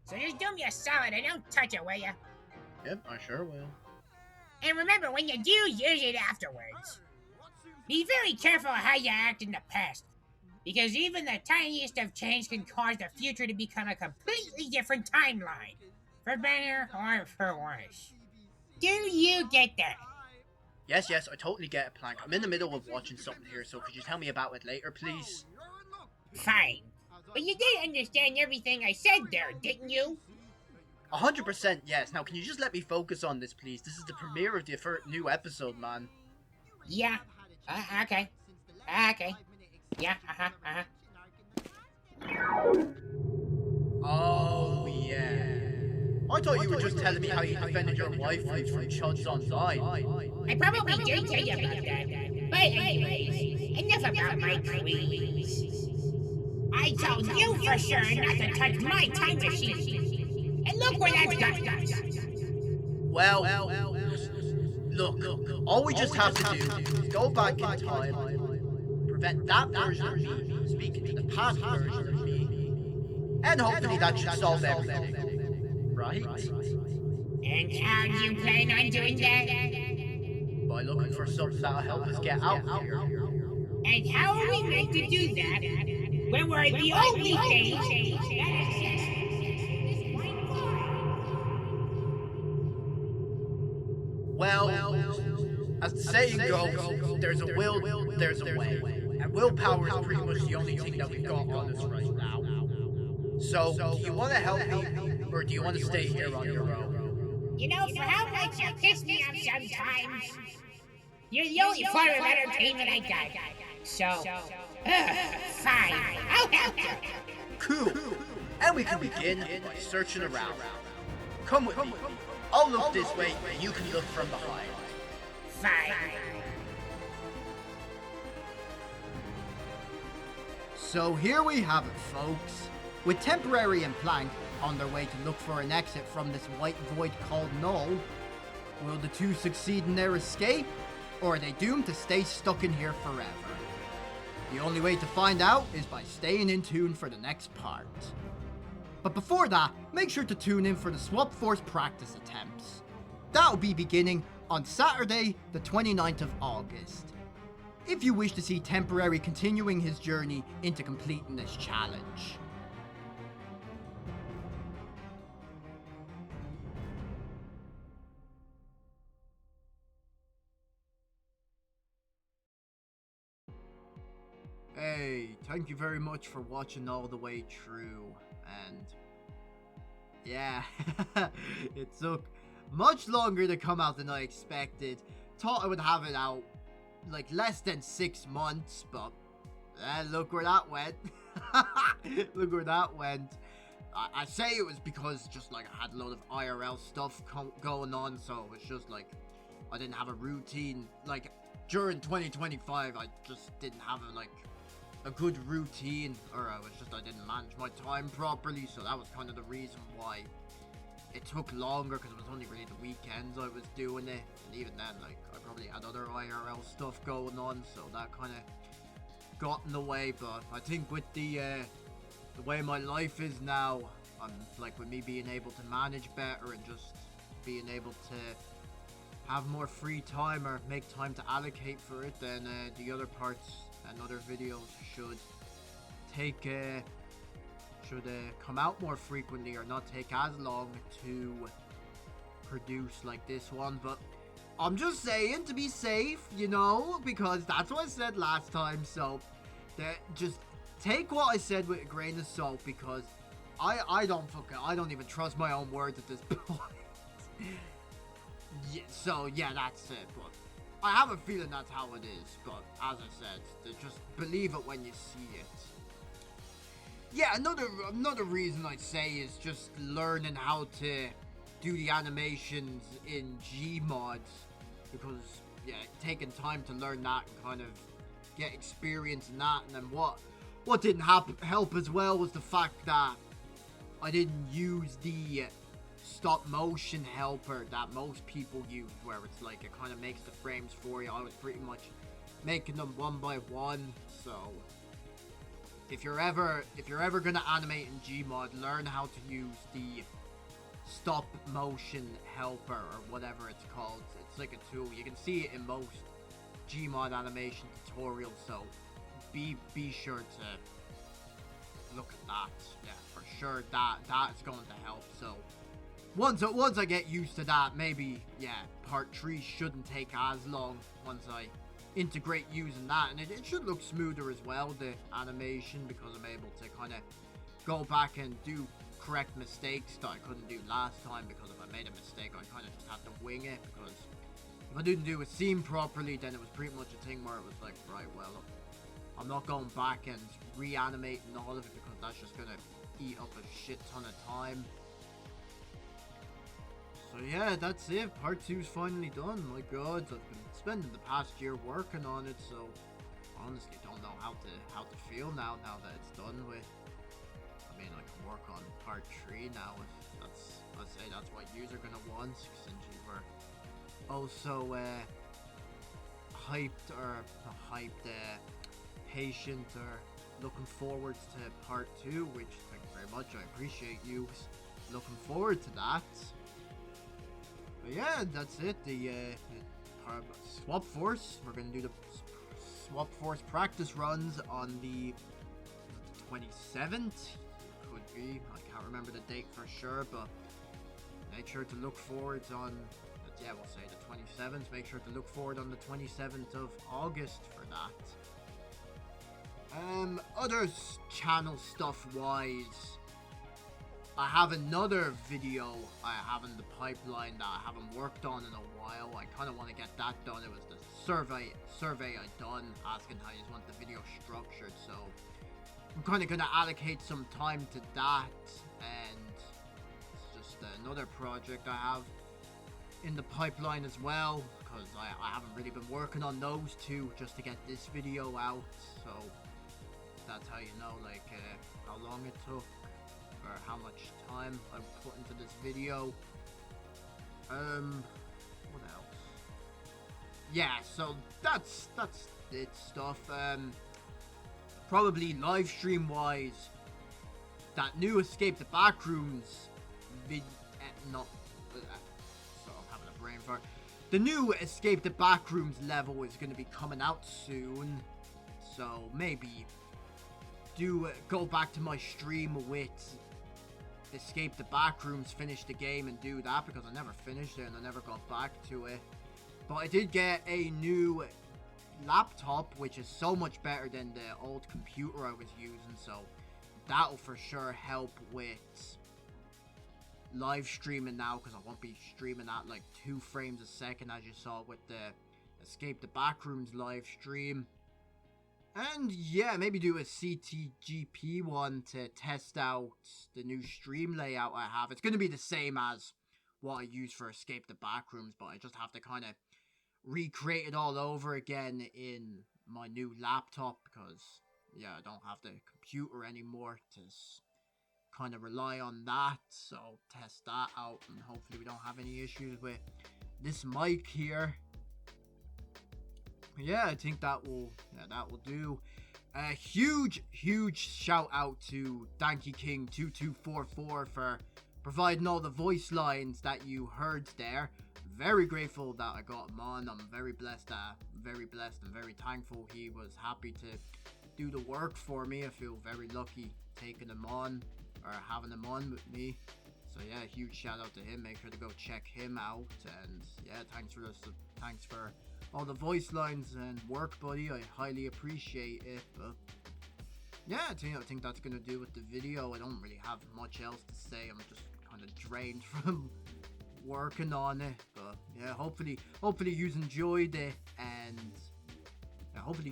So just do me a solid and don't touch it, will ya? Yep, I sure will. And remember, when you do use it afterwards, be very careful of how you act in the past. Because even the tiniest of change can cause the future to become a completely different timeline. For better or for worse. Do you get that? Yes, I totally get it, Planck. I'm in the middle of watching something here, so could you tell me about it later, please? Fine. But you did understand everything I said there, didn't you? 100% yes. Now, can you just let me focus on this, please? This is the premiere of the new episode, man. Yeah. Okay. Yeah, Oh, yeah. I thought you were just telling me how you defended your waifus from chuds online. I probably did tell you about that. But anyways, enough about my queens. I told you for sure not to touch my time machine. And look where that's got us. Well, look, all we just have to do is go back in time, prevent that version of me speaking to the past version of me, and hopefully that should solve everything. Right? And how do you plan on doing that? By looking for something that'll help us get out of here. And how are we meant to do that when we're the only thing that exists in this white void? Well, as the saying goes, there's a will, there's a way. And willpower is pretty much the only thing that we've got on us right now. So, do you want to help me, or do you want to stay here on your own? You know, for how much you piss me off sometimes, you're the only form of entertainment I got. So, fine, I'll help you. Cool. And we can begin by searching around. Come with me. I'll look this way, and you can look from behind. Fine. So here we have it, folks. With Temporary and Planck on their way to look for an exit from this white void called Null, will the two succeed in their escape, or are they doomed to stay stuck in here forever? The only way to find out is by staying in tune for the next part. But before that, make sure to tune in for the Swap Force practice attempts. That'll be beginning on Saturday, the 29th of August. If you wish to see Temporary continuing his journey into completing this challenge. Hey, thank you very much for watching all the way through, and yeah, it took much longer to come out than I expected. Thought I would have it out like less than 6 months, but look where that went. Look where that went. I say it was because just like I had a load of IRL stuff going on, so it was just like I didn't have a routine. Like during 2025, I just didn't have a good routine, or I didn't manage my time properly, so that was kind of the reason why it took longer, because it was only really the weekends I was doing it, and even then, like, I probably had other IRL stuff going on, so that kind of got in the way. But I think with the way my life is now, like, with me being able to manage better and just being able to have more free time or make time to allocate for it, then the other parts and other videos should come out more frequently, or not take as long to produce like this one. But I'm just saying, to be safe, you know, because that's what I said last time, so just take what I said with a grain of salt, because I don't even trust my own words at this point. Yeah, so yeah, that's it. But I have a feeling that's how it is, but as I said, just believe it when you see it. Yeah, another reason I'd say is just learning how to do the animations in Gmod, because yeah, taking time to learn that and kind of get experience in that. And then what didn't help as well was the fact that I didn't use the stop motion helper that most people use, where it's like it kind of makes the frames for you. I was pretty much making them one by one. So if you're ever gonna animate in Gmod, learn how to use the stop motion helper, or whatever it's called. It's like a tool. You can see it in most Gmod animation tutorials, so be sure to look at that. Yeah, for sure that is going to help. So once I get used to that, maybe, yeah, part 3 shouldn't take as long once I integrate using that, and it should look smoother as well, the animation, because I'm able to kind of go back and do correct mistakes that I couldn't do last time, because if I made a mistake, I kind of just had to wing it, because if I didn't do a scene properly, then it was pretty much a thing where it was like, right, well, I'm not going back and reanimating all of it because that's just gonna eat up a shit ton of time. So yeah, that's it. Part 2's finally done. My god, I've been spending the past year working on it, so honestly don't know how to feel now that it's done with. I mean, I can work on part 3 now if let's say that's what you're gonna want, since you were also patient or looking forward to part 2, which thank you very much. I appreciate you looking forward to that. But yeah, that's it. The Swap Force. We're gonna do the Swap Force practice runs on the 27th. Could be. I can't remember the date for sure, but make sure to look forward on. Yeah, we'll say the 27th. Make sure to look forward on the 27th of August for that. Other channel stuff wise, I have another video I have in the pipeline that I haven't worked on in a while. I kind of want to get that done. It was the survey I done asking how you want the video structured, so I'm kind of going to allocate some time to that, and it's just another project I have in the pipeline as well, because I haven't really been working on those two just to get this video out, so that's how you know like how long it took or how much time I put into this video. What else? Yeah, so that's it stuff. Probably live stream wise, that new Escape the Backrooms the new Escape the Backrooms level is going to be coming out soon, so maybe do go back to my stream with Escape the Backrooms, finish the game and do that, because I never finished it and I never got back to it. But I did get a new laptop, which is so much better than the old computer I was using, so that'll for sure help with live streaming now, because I won't be streaming at like 2 frames a second as you saw with the Escape the Backrooms live stream. And yeah, maybe do a CTGP one to test out the new stream layout I have. It's going to be the same as what I use for Escape the Backrooms, but I just have to kind of recreate it all over again in my new laptop, because yeah, I don't have the computer anymore to kind of rely on that. So test that out, and hopefully we don't have any issues with this mic here. Yeah, I think that will do. A huge shout out to Donkey King 2244 for providing all the voice lines that you heard there. Very grateful that I got him on. I'm very blessed and very thankful he was happy to do the work for me. I feel very lucky taking him on, or having him on with me. So yeah, huge shout out to him. Make sure to go check him out. And yeah, thanks for all the voice lines and work, buddy. I highly appreciate it. But yeah, I think that's gonna do with the video. I don't really have much else to say. I'm just kind of drained from working on it. But yeah, hopefully you enjoyed it, and hopefully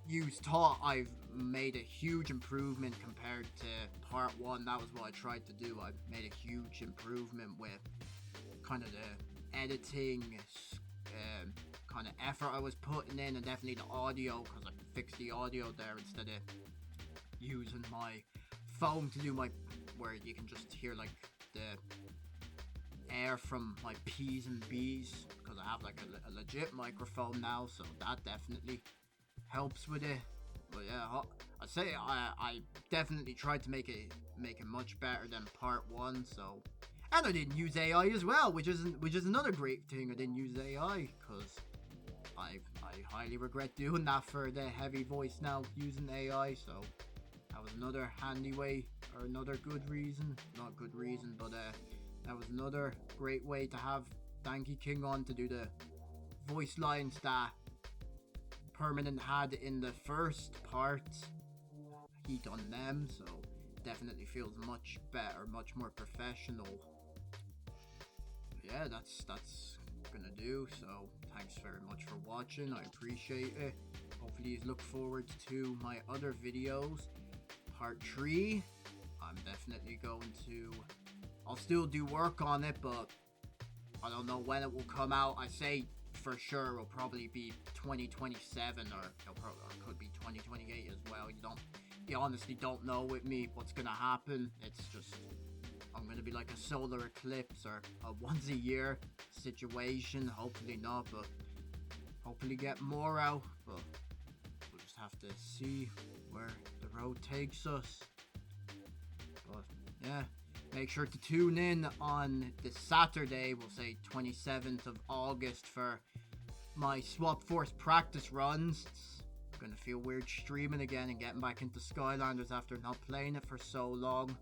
you thought I've made a huge improvement compared to part 1. That was what I tried to do. I made a huge improvement with kind of the editing kind of effort I was putting in, and definitely the audio, because I fixed the audio there instead of using my phone to do where you can just hear like the air from my P's and B's, because I have like a legit microphone now, so that definitely helps with it. But yeah, I'd say I definitely tried to make it much better than part 1. So, and I didn't use AI as well, which is another great thing. I didn't use AI, because I highly regret doing that for the heavy voice now, using AI. So that was another handy way, or another good reason, not good reason, but that was another great way to have Donkey King on to do the voice lines that Permanent had in the first part. He done them, so definitely feels much better, much more professional. Yeah, that's gonna do. So thanks very much for watching. I appreciate it. Hopefully you look forward to my other videos. Part 3. I'm definitely going to... I'll still do work on it, but I don't know when it will come out. I say for sure it'll probably be 2027 or it could be 2028 as well. You honestly don't know with me what's gonna happen. It's just I'm gonna be like a solar eclipse or a once a year situation. Hopefully not, but hopefully get more out. But we'll just have to see where the road takes us. But yeah, make sure to tune in on the Saturday, we'll say 27th of August, for my Swap Force practice runs. It's gonna feel weird streaming again and getting back into Skylanders after not playing it for so long.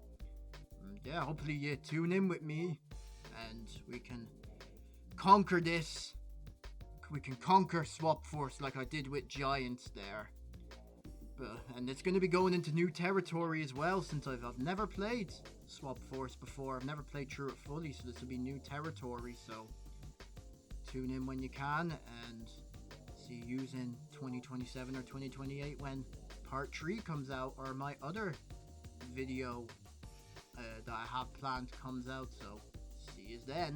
And yeah, hopefully you tune in with me and we can conquer this. We can conquer Swap Force like I did with Giants there. And it's going to be going into new territory as well, since I've never played Swap Force before. I've never played through it fully, so this will be new territory. So tune in when you can, and see you in 2027 or 2028 when part 3 comes out, or my other video that I have planned comes out. So see you then.